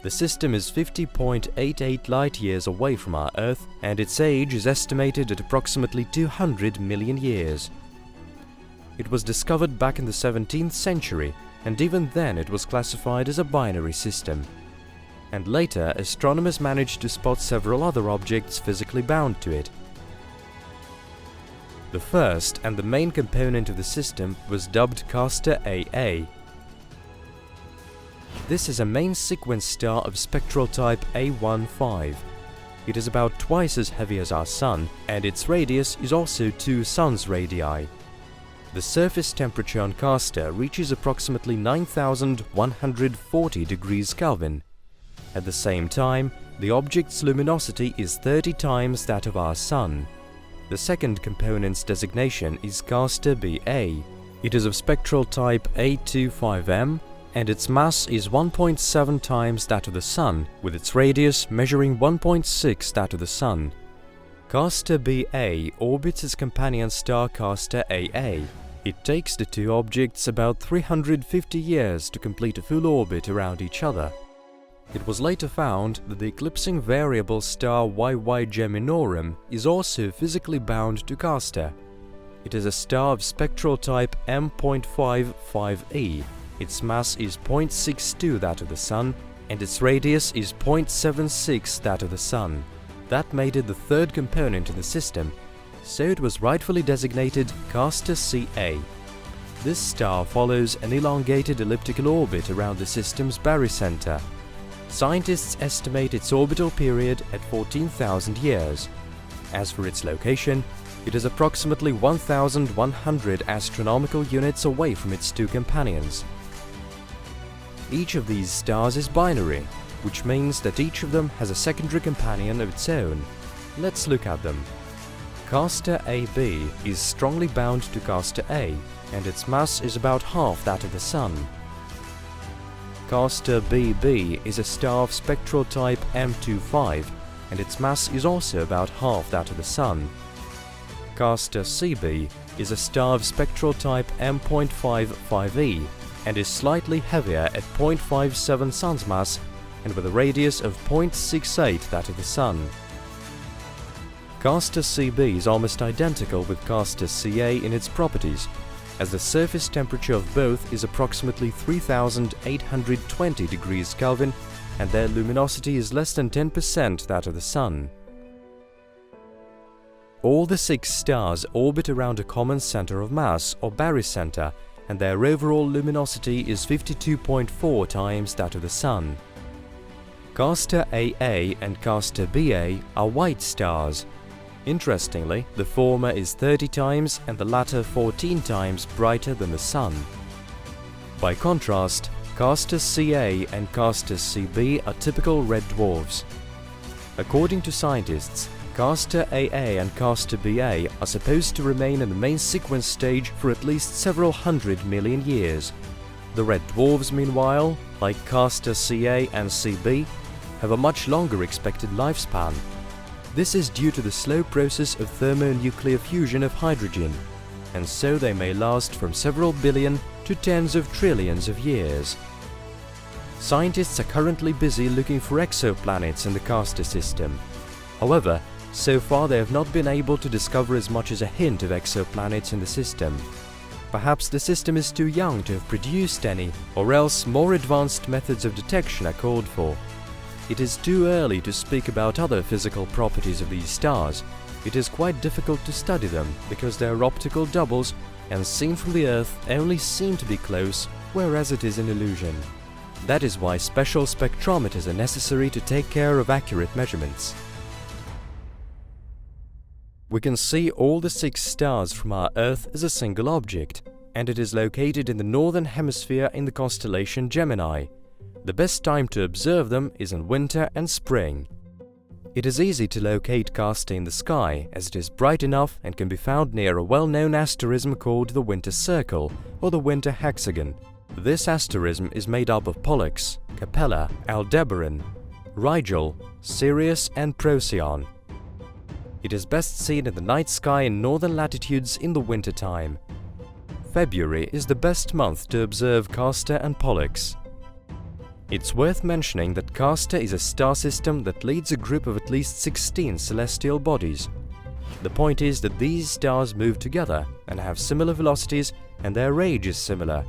[SPEAKER 1] The system is 50.88 light-years away from our Earth, and its age is estimated at approximately 200 million years. It was discovered back in the 17th century, and even then it was classified as a binary system. And later, astronomers managed to spot several other objects physically bound to it. The first and the main component of the system was dubbed Castor AA. This is a main sequence star of spectral type A15. It is about twice as heavy as our Sun, and its radius is also 2 Sun's radii. The surface temperature on Castor reaches approximately 9,140 degrees Kelvin. At the same time, the object's luminosity is 30 times that of our Sun. The second component's designation is Castor BA. It is of spectral type A25M, and its mass is 1.7 times that of the Sun, with its radius measuring 1.6 that of the Sun. Castor BA orbits its companion star Castor AA. It takes the two objects about 350 years to complete a full orbit around each other. It was later found that the eclipsing variable star YY Geminorum is also physically bound to Castor. It is a star of spectral type M.55e. Its mass is 0.62 that of the Sun, and its radius is 0.76 that of the Sun. That made it the third component in the system, so it was rightfully designated Castor CA. This star follows an elongated elliptical orbit around the system's barycenter. Scientists estimate its orbital period at 14,000 years. As for its location, it is approximately 1,100 astronomical units away from its two companions. Each of these stars is binary, which means that each of them has a secondary companion of its own. Let's look at them. Castor AB is strongly bound to Castor A, and its mass is about half that of the Sun. Castor BB is a star of spectral type M25, and its mass is also about half that of the Sun. Castor CB is a star of spectral type M.55e, and is slightly heavier at 0.57 Sun's mass and with a radius of 0.68 that of the Sun. Castor CB is almost identical with Castor CA in its properties, as the surface temperature of both is approximately 3,820 degrees Kelvin, and their luminosity is less than 10% that of the Sun. All the 6 stars orbit around a common center of mass, or barycenter, and their overall luminosity is 52.4 times that of the Sun. Castor AA and Castor BA are white stars. Interestingly, the former is 30 times and the latter 14 times brighter than the Sun. By contrast, Castor CA and Castor CB are typical red dwarfs. According to scientists, Castor AA and Castor BA are supposed to remain in the main sequence stage for at least several 100 million years. The red dwarfs, meanwhile, like Castor CA and CB, have a much longer expected lifespan. This is due to the slow process of thermonuclear fusion of hydrogen, and so they may last from several billion to tens of trillions of years. Scientists are currently busy looking for exoplanets in the Castor system. However, so far they have not been able to discover as much as a hint of exoplanets in the system. Perhaps the system is too young to have produced any, or else more advanced methods of detection are called for. It is too early to speak about other physical properties of these stars. It is quite difficult to study them because they are optical doubles and seen from the Earth only seem to be close, whereas it is an illusion. That is why special spectrometers are necessary to take care of accurate measurements. We can see all the 6 stars from our Earth as a single object, and it is located in the northern hemisphere in the constellation Gemini. The best time to observe them is in winter and spring. It is easy to locate Castor in the sky, as it is bright enough and can be found near a well-known asterism called the Winter Circle or the Winter Hexagon. This asterism is made up of Pollux, Capella, Aldebaran, Rigel, Sirius and Procyon. It is best seen in the night sky in northern latitudes in the winter time. February is the best month to observe Castor and Pollux. It's worth mentioning that Castor is a star system that leads a group of at least 16 celestial bodies. The point is that these stars move together and have similar velocities, and their age is similar.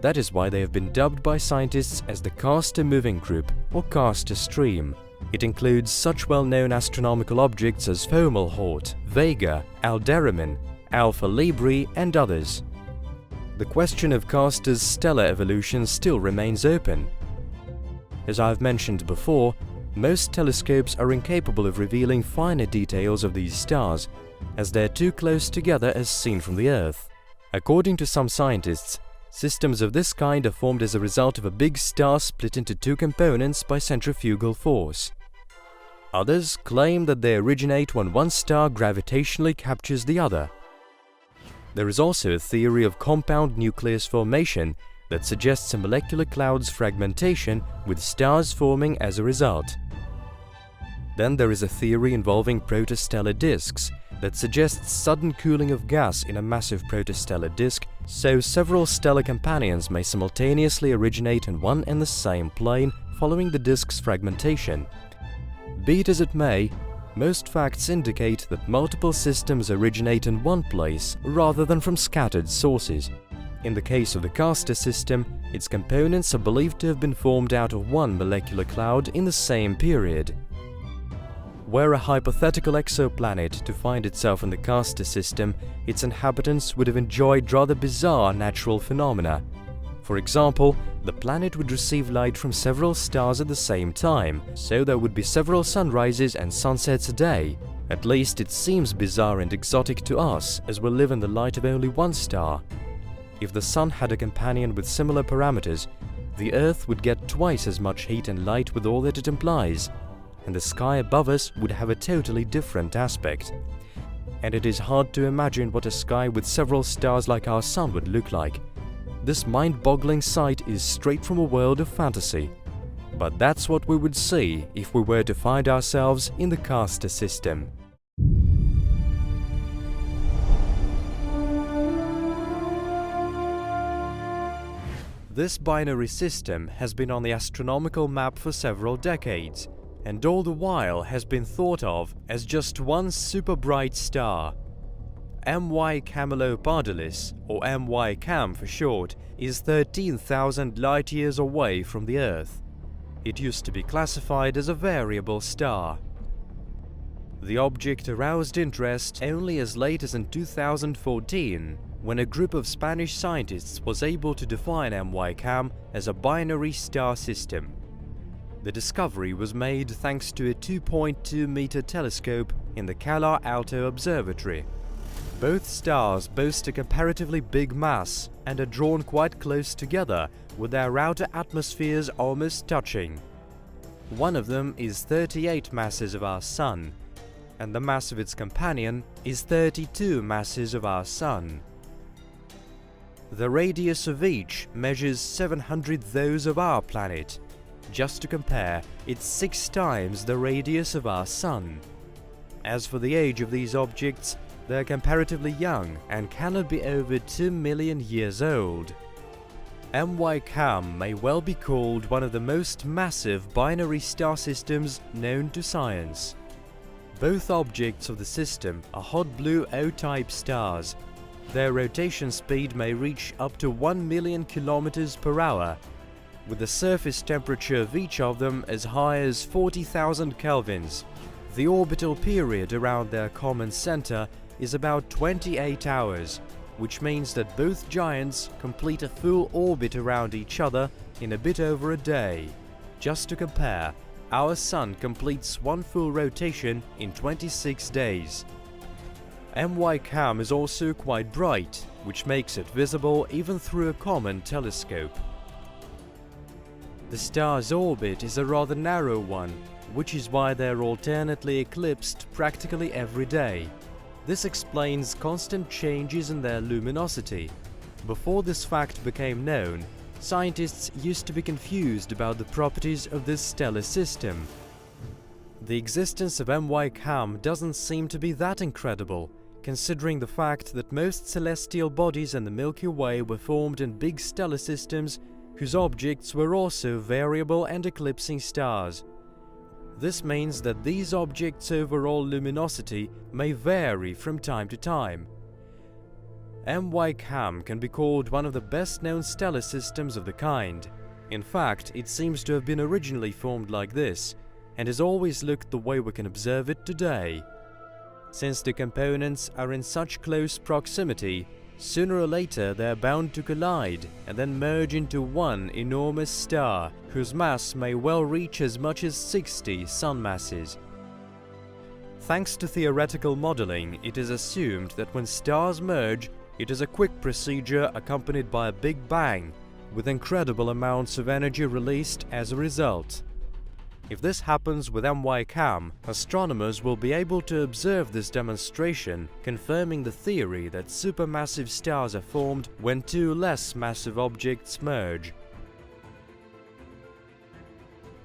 [SPEAKER 1] That is why they have been dubbed by scientists as the Castor Moving Group or Castor Stream. It includes such well-known astronomical objects as Fomalhaut, Vega, Alderamin, Alpha Libri and others. The question of Castor's stellar evolution still remains open. As I've mentioned before, most telescopes are incapable of revealing finer details of these stars, as they're too close together as seen from the Earth. According to some scientists, systems of this kind are formed as a result of a big star split into two components by centrifugal force. Others claim that they originate when one star gravitationally captures the other. There is also a theory of compound nucleus formation that suggests a molecular cloud's fragmentation with stars forming as a result. Then there is a theory involving protostellar disks that suggests sudden cooling of gas in a massive protostellar disk, so several stellar companions may simultaneously originate in one and the same plane following the disk's fragmentation. Be it as it may, most facts indicate that multiple systems originate in one place rather than from scattered sources. In the case of the Castor system, its components are believed to have been formed out of one molecular cloud in the same period. Were a hypothetical exoplanet to find itself in the Castor system, its inhabitants would have enjoyed rather bizarre natural phenomena. For example, the planet would receive light from several stars at the same time, so there would be several sunrises and sunsets a day. At least it seems bizarre and exotic to us, as we live in the light of only one star. If the Sun had a companion with similar parameters, the Earth would get twice as much heat and light with all that it implies, and the sky above us would have a totally different aspect. And it is hard to imagine what a sky with several stars like our Sun would look like. This mind-boggling sight is straight from a world of fantasy. But that's what we would see if we were to find ourselves in the Castor system. This binary system has been on the astronomical map for several decades, and all the while has been thought of as just one super bright star. My Camelopardalis, or My Cam for short, is 13,000 light-years away from the Earth. It used to be classified as a variable star. The object aroused interest only as late as in 2014, when a group of Spanish scientists was able to define My Cam as a binary star system. The discovery was made thanks to a 2.2-meter telescope in the Calar Alto Observatory. Both stars boast a comparatively big mass and are drawn quite close together, with their outer atmospheres almost touching. One of them is 38 masses of our Sun, and the mass of its companion is 32 masses of our Sun. The radius of each measures 700 those of our planet. Just to compare, it's 6 times the radius of our Sun. As for the age of these objects, they're comparatively young and cannot be over 2 million years old. My Cam may well be called one of the most massive binary star systems known to science. Both objects of the system are hot blue O-type stars. Their rotation speed may reach up to 1 million kilometers per hour, with the surface temperature of each of them as high as 40,000 kelvins. The orbital period around their common center is about 28 hours, which means that both giants complete a full orbit around each other in a bit over a day. Just to compare, our Sun completes one full rotation in 26 days. MY-CAM is also quite bright, which makes it visible even through a common telescope. The star's orbit is a rather narrow one, which is why they are alternately eclipsed practically every day. This explains constant changes in their luminosity. Before this fact became known, scientists used to be confused about the properties of this stellar system. The existence of MY-CAM doesn't seem to be that incredible, considering the fact that most celestial bodies in the Milky Way were formed in big stellar systems whose objects were also variable and eclipsing stars. This means that these objects' overall luminosity may vary from time to time. MY-CAM can be called one of the best-known stellar systems of the kind. In fact, it seems to have been originally formed like this, and has always looked the way we can observe it today. Since the components are in such close proximity, sooner or later they are bound to collide and then merge into one enormous star, whose mass may well reach as much as 60 sun masses. Thanks to theoretical modeling, it is assumed that when stars merge, it is a quick procedure accompanied by a big bang, with incredible amounts of energy released as a result. If this happens with MY-CAM, astronomers will be able to observe this demonstration, confirming the theory that supermassive stars are formed when two less massive objects merge.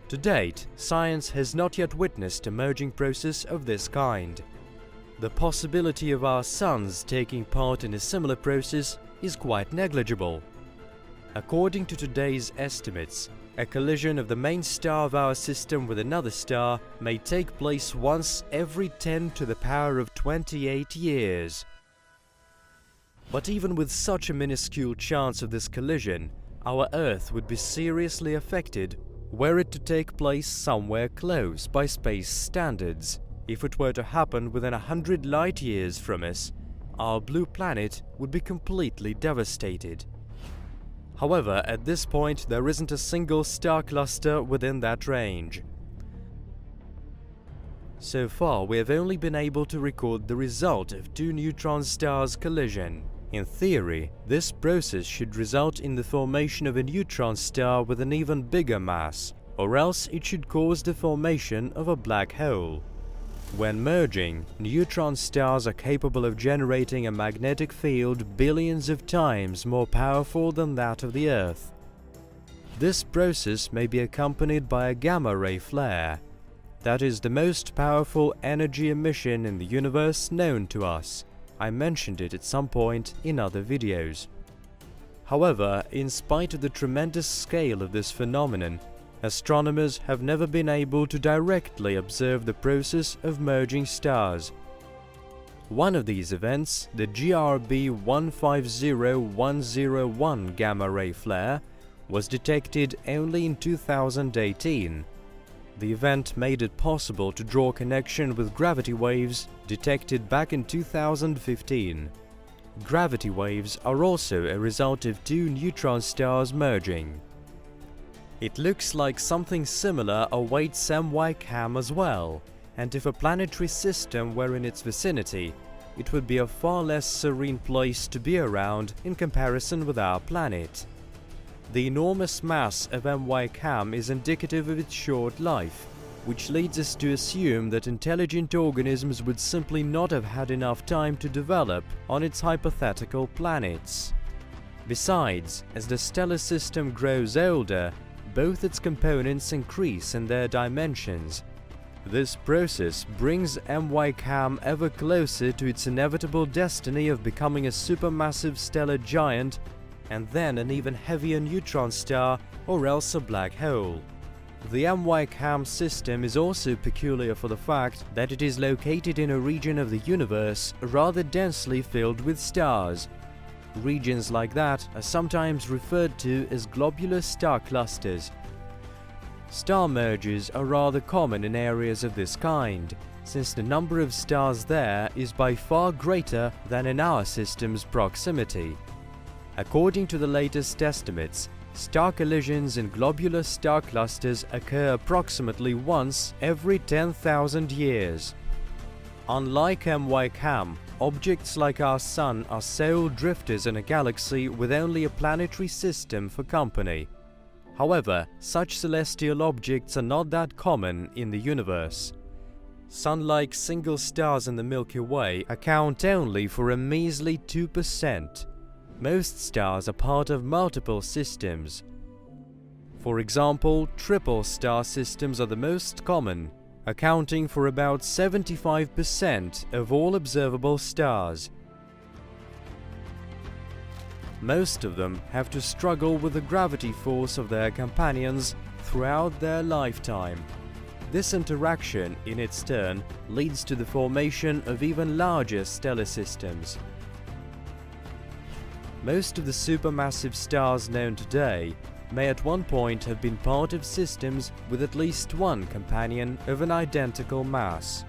[SPEAKER 1] To date, science has not yet witnessed a merging process of this kind. The possibility of our suns taking part in a similar process is quite negligible. According to today's estimates, a collision of the main star of our system with another star may take place once every 10 to the power of 28 years. But even with such a minuscule chance of this collision, our Earth would be seriously affected were it to take place somewhere close by space standards. If it were to happen within 100 light years from us, our blue planet would be completely devastated. However, at this point there isn't a single star cluster within that range. So far we have only been able to record the result of two neutron stars' collision. In theory, this process should result in the formation of a neutron star with an even bigger mass, or else it should cause the formation of a black hole. When merging, neutron stars are capable of generating a magnetic field billions of times more powerful than that of the Earth. This process may be accompanied by a gamma-ray flare. That is the most powerful energy emission in the universe known to us. I mentioned it at some point in other videos. However, in spite of the tremendous scale of this phenomenon, astronomers have never been able to directly observe the process of merging stars. One of these events, the GRB 150101 gamma-ray flare, was detected only in 2018. The event made it possible to draw a connection with gravity waves detected back in 2015. Gravity waves are also a result of two neutron stars merging. It looks like something similar awaits MY-CAM as well, and if a planetary system were in its vicinity, it would be a far less serene place to be around in comparison with our planet. The enormous mass of MY-CAM is indicative of its short life, which leads us to assume that intelligent organisms would simply not have had enough time to develop on its hypothetical planets. Besides, as the stellar system grows older, both its components increase in their dimensions. This process brings MY-CAM ever closer to its inevitable destiny of becoming a supermassive stellar giant and then an even heavier neutron star or else a black hole. The MY-CAM system is also peculiar for the fact that it is located in a region of the universe rather densely filled with stars. Regions like that are sometimes referred to as globular star clusters. Star mergers are rather common in areas of this kind, since the number of stars there is by far greater than in our system's proximity. According to the latest estimates, star collisions in globular star clusters occur approximately once every 10,000 years. Unlike MY-CAM, objects like our Sun are sole drifters in a galaxy with only a planetary system for company. However, such celestial objects are not that common in the universe. Sun-like single stars in the Milky Way account only for a measly 2%. Most stars are part of multiple systems. For example, triple star systems are the most common, accounting for about 75% of all observable stars. Most of them have to struggle with the gravity force of their companions throughout their lifetime. This interaction, in its turn, leads to the formation of even larger stellar systems. Most of the supermassive stars known today may at one point have been part of systems with at least one companion of an identical mass.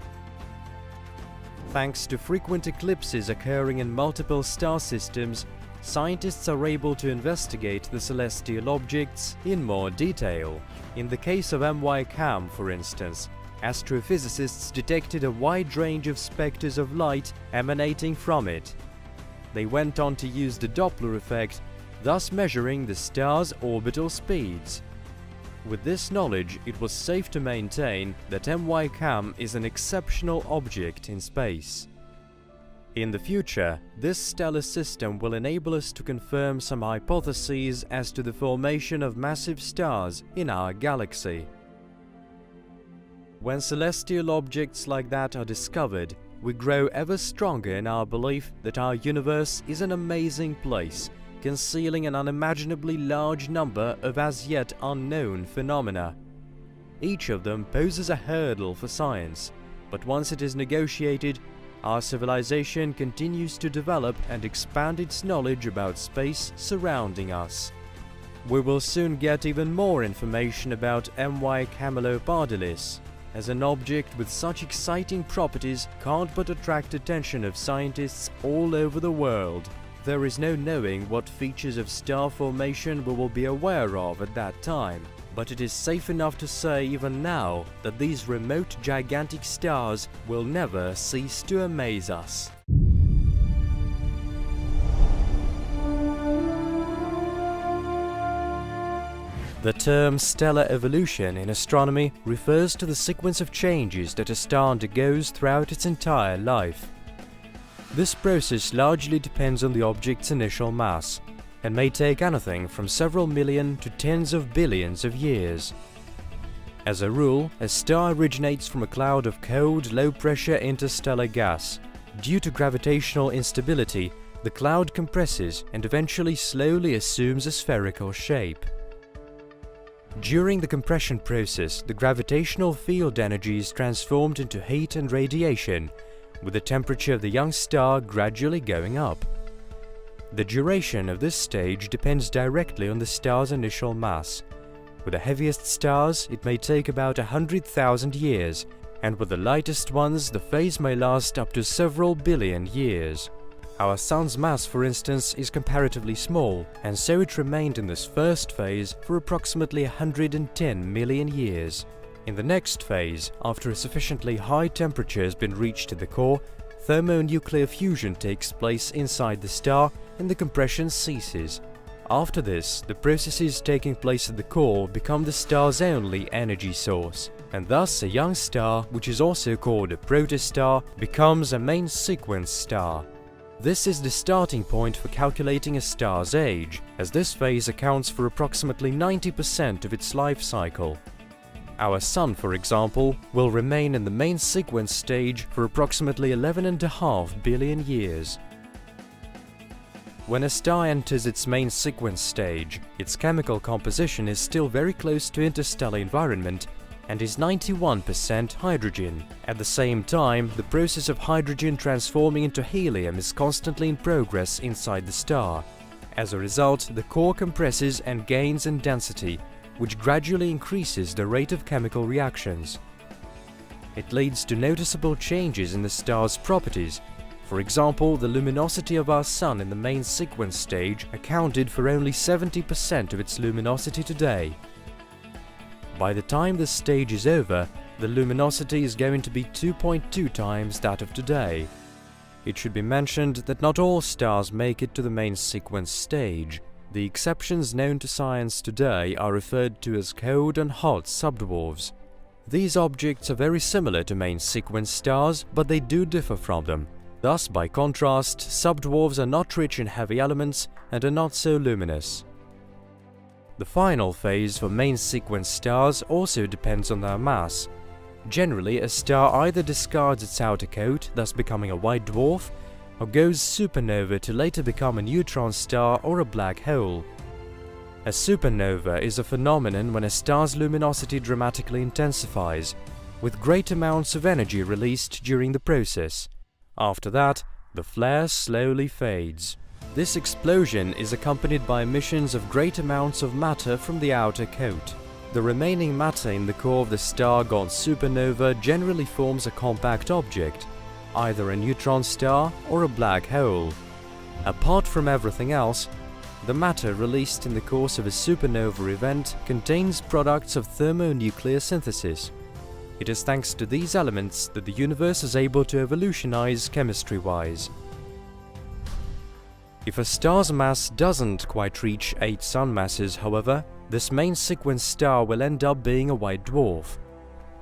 [SPEAKER 1] Thanks to frequent eclipses occurring in multiple star systems, scientists are able to investigate the celestial objects in more detail. In the case of MY-CAM, for instance, astrophysicists detected a wide range of spectres of light emanating from it. They went on to use the Doppler effect, thus measuring the star's orbital speeds. With this knowledge, it was safe to maintain that MY-CAM is an exceptional object in space. In the future, this stellar system will enable us to confirm some hypotheses as to the formation of massive stars in our galaxy. When celestial objects like that are discovered, we grow ever stronger in our belief that our universe is an amazing place, concealing an unimaginably large number of as yet unknown phenomena. Each of them poses a hurdle for science, but once it is negotiated, our civilization continues to develop and expand its knowledge about space surrounding us. We will soon get even more information about MY Camelopardalis, as an object with such exciting properties can't but attract attention of scientists all over the world. There is no knowing what features of star formation we will be aware of at that time, but it is safe enough to say even now that these remote gigantic stars will never cease to amaze us. The term stellar evolution in astronomy refers to the sequence of changes that a star undergoes throughout its entire life. This process largely depends on the object's initial mass, and may take anything from several million to tens of billions of years. As a rule, a star originates from a cloud of cold, low-pressure interstellar gas. Due to gravitational instability, the cloud compresses and eventually slowly assumes a spherical shape. During the compression process, the gravitational field energy is transformed into heat and radiation, with the temperature of the young star gradually going up. The duration of this stage depends directly on the star's initial mass. With the heaviest stars, it may take about 100,000 years, and with the lightest ones, the phase may last up to several billion years. Our Sun's mass, for instance, is comparatively small, and so it remained in this first phase for approximately 110 million years. In the next phase, after a sufficiently high temperature has been reached at the core, thermonuclear fusion takes place inside the star and the compression ceases. After this, the processes taking place at the core become the star's only energy source, and thus a young star, which is also called a protostar, becomes a main sequence star. This is the starting point for calculating a star's age, as this phase accounts for approximately 90% of its life cycle. Our Sun, for example, will remain in the main sequence stage for approximately 11.5 billion years. When a star enters its main sequence stage, its chemical composition is still very close to interstellar environment and is 91% hydrogen. At the same time, the process of hydrogen transforming into helium is constantly in progress inside the star. As a result, the core compresses and gains in density, which gradually increases the rate of chemical reactions. It leads to noticeable changes in the star's properties. For example, the luminosity of our Sun in the main sequence stage accounted for only 70% of its luminosity today. By the time this stage is over, the luminosity is going to be 2.2 times that of today. It should be mentioned that not all stars make it to the main sequence stage. The exceptions known to science today are referred to as cold and hot subdwarfs. These objects are very similar to main sequence stars, but they do differ from them. Thus, by contrast, subdwarfs are not rich in heavy elements and are not so luminous. The final phase for main sequence stars also depends on their mass. Generally, a star either discards its outer coat, thus becoming a white dwarf, or goes supernova to later become a neutron star or a black hole. A supernova is a phenomenon when a star's luminosity dramatically intensifies, with great amounts of energy released during the process. After that, the flare slowly fades. This explosion is accompanied by emissions of great amounts of matter from the outer coat. The remaining matter in the core of the star gone supernova generally forms a compact object, either a neutron star or a black hole. Apart from everything else, the matter released in the course of a supernova event contains products of thermonuclear synthesis. It is thanks to these elements that the universe is able to evolutionize chemistry-wise. If a star's mass doesn't quite reach 8 sun masses, however, this main sequence star will end up being a white dwarf.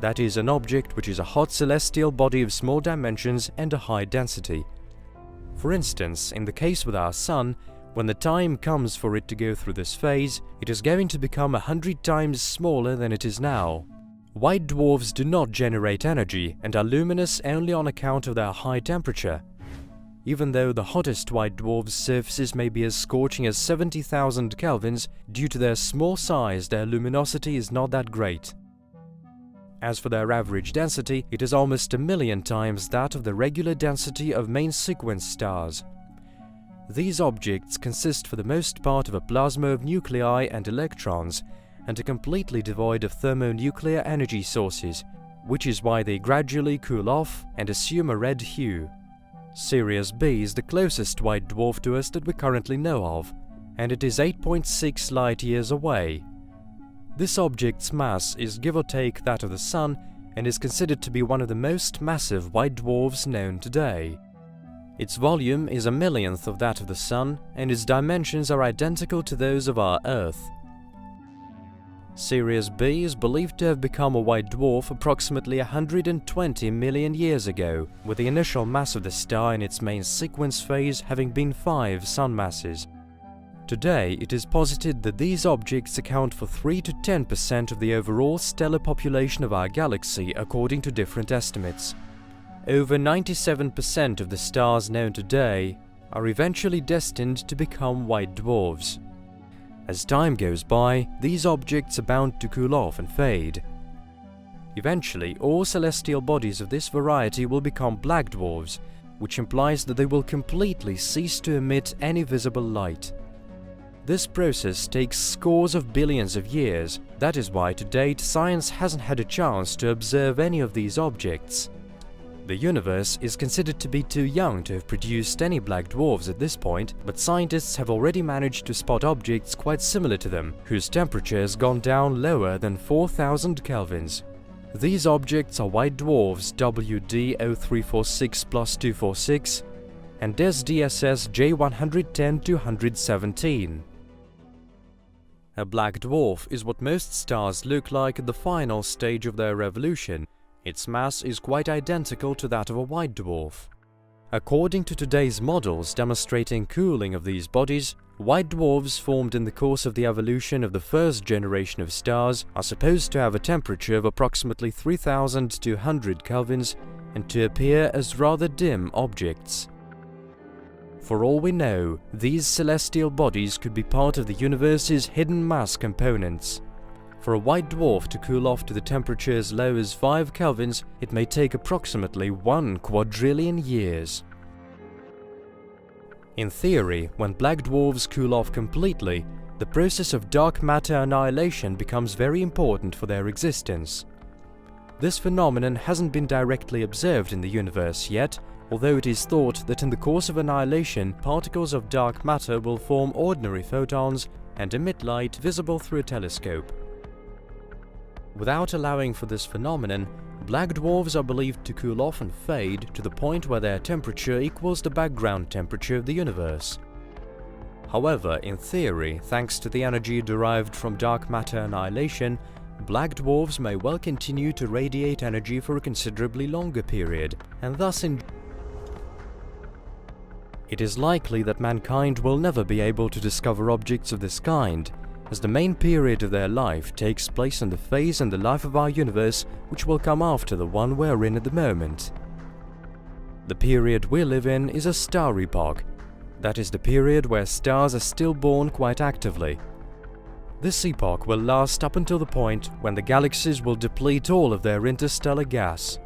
[SPEAKER 1] That is, an object which is a hot celestial body of small dimensions and a high density. For instance, in the case with our Sun, when the time comes for it to go through this phase, it is going to become 100 times smaller than it is now. White dwarfs do not generate energy and are luminous only on account of their high temperature. Even though the hottest white dwarfs' surfaces may be as scorching as 70,000 kelvins, due to their small size, their luminosity is not that great. As for their average density, it is almost 1,000,000 times that of the regular density of main sequence stars. These objects consist for the most part of a plasma of nuclei and electrons, and are completely devoid of thermonuclear energy sources, which is why they gradually cool off and assume a red hue. Sirius B is the closest white dwarf to us that we currently know of, and it is 8.6 light-years away. This object's mass is give or take that of the Sun and is considered to be one of the most massive white dwarfs known today. Its volume is 1/1,000,000th of that of the Sun, and its dimensions are identical to those of our Earth. Sirius B is believed to have become a white dwarf approximately 120 million years ago, with the initial mass of the star in its main sequence phase having been 5 sun masses. Today, it is posited that these objects account for 3 to 10% of the overall stellar population of our galaxy, according to different estimates. Over 97% of the stars known today are eventually destined to become white dwarfs. As time goes by, these objects are bound to cool off and fade. Eventually, all celestial bodies of this variety will become black dwarfs, which implies that they will completely cease to emit any visible light. This process takes scores of billions of years. That is why to date science hasn't had a chance to observe any of these objects. The universe is considered to be too young to have produced any black dwarfs at this point, but scientists have already managed to spot objects quite similar to them, whose temperature has gone down lower than 4,000 kelvins. These objects are white dwarfs WD 0346+246 and DSS J110-217. A black dwarf is what most stars look like at the final stage of their evolution. Its mass is quite identical to that of a white dwarf. According to today's models demonstrating cooling of these bodies, white dwarfs formed in the course of the evolution of the first generation of stars are supposed to have a temperature of approximately 3,200 kelvins and to appear as rather dim objects. For all we know, these celestial bodies could be part of the universe's hidden mass components. For a white dwarf to cool off to the temperature as low as 5 kelvins, it may take approximately 1 quadrillion years. In theory, when black dwarfs cool off completely, the process of dark matter annihilation becomes very important for their existence. This phenomenon hasn't been directly observed in the universe yet, although it is thought that in the course of annihilation, particles of dark matter will form ordinary photons and emit light visible through a telescope. Without allowing for this phenomenon, Black dwarfs are believed to cool off and fade to the point where their temperature equals the background temperature of the universe. However, in theory, thanks to the energy derived from dark matter annihilation, black dwarfs may well continue to radiate energy for a considerably longer period, and thus it is likely that mankind will never be able to discover objects of this kind, as the main period of their life takes place in the phase in the life of our universe which will come after the one we're in at the moment. The period we live in is a star epoch. That is the period where stars are still born quite actively. This epoch will last up until the point when the galaxies will deplete all of their interstellar gas.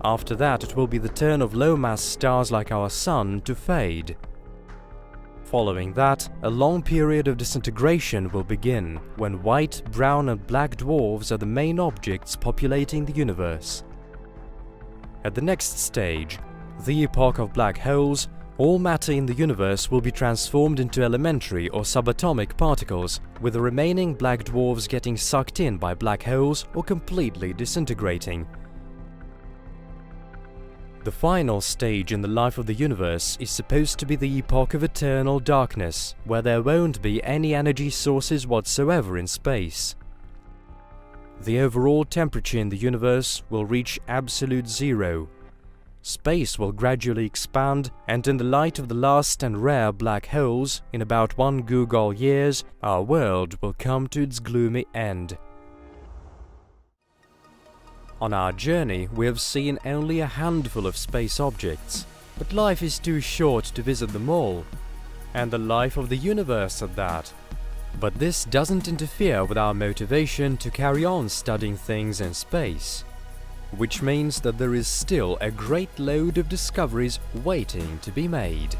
[SPEAKER 1] After that, it will be the turn of low-mass stars like our Sun to fade. Following that, a long period of disintegration will begin, when white, brown and black dwarfs are the main objects populating the universe. At the next stage, the epoch of black holes, all matter in the universe will be transformed into elementary or subatomic particles, with the remaining black dwarfs getting sucked in by black holes or completely disintegrating. The final stage in the life of the universe is supposed to be the epoch of eternal darkness, where there won't be any energy sources whatsoever in space. The overall temperature in the universe will reach absolute zero. Space will gradually expand, and in the light of the last and rare black holes, in about 1 Gogol years, our world will come to its gloomy end. On our journey, we have seen only a handful of space objects, but life is too short to visit them all, and the life of the universe at that. But this doesn't interfere with our motivation to carry on studying things in space, which means that there is still a great load of discoveries waiting to be made.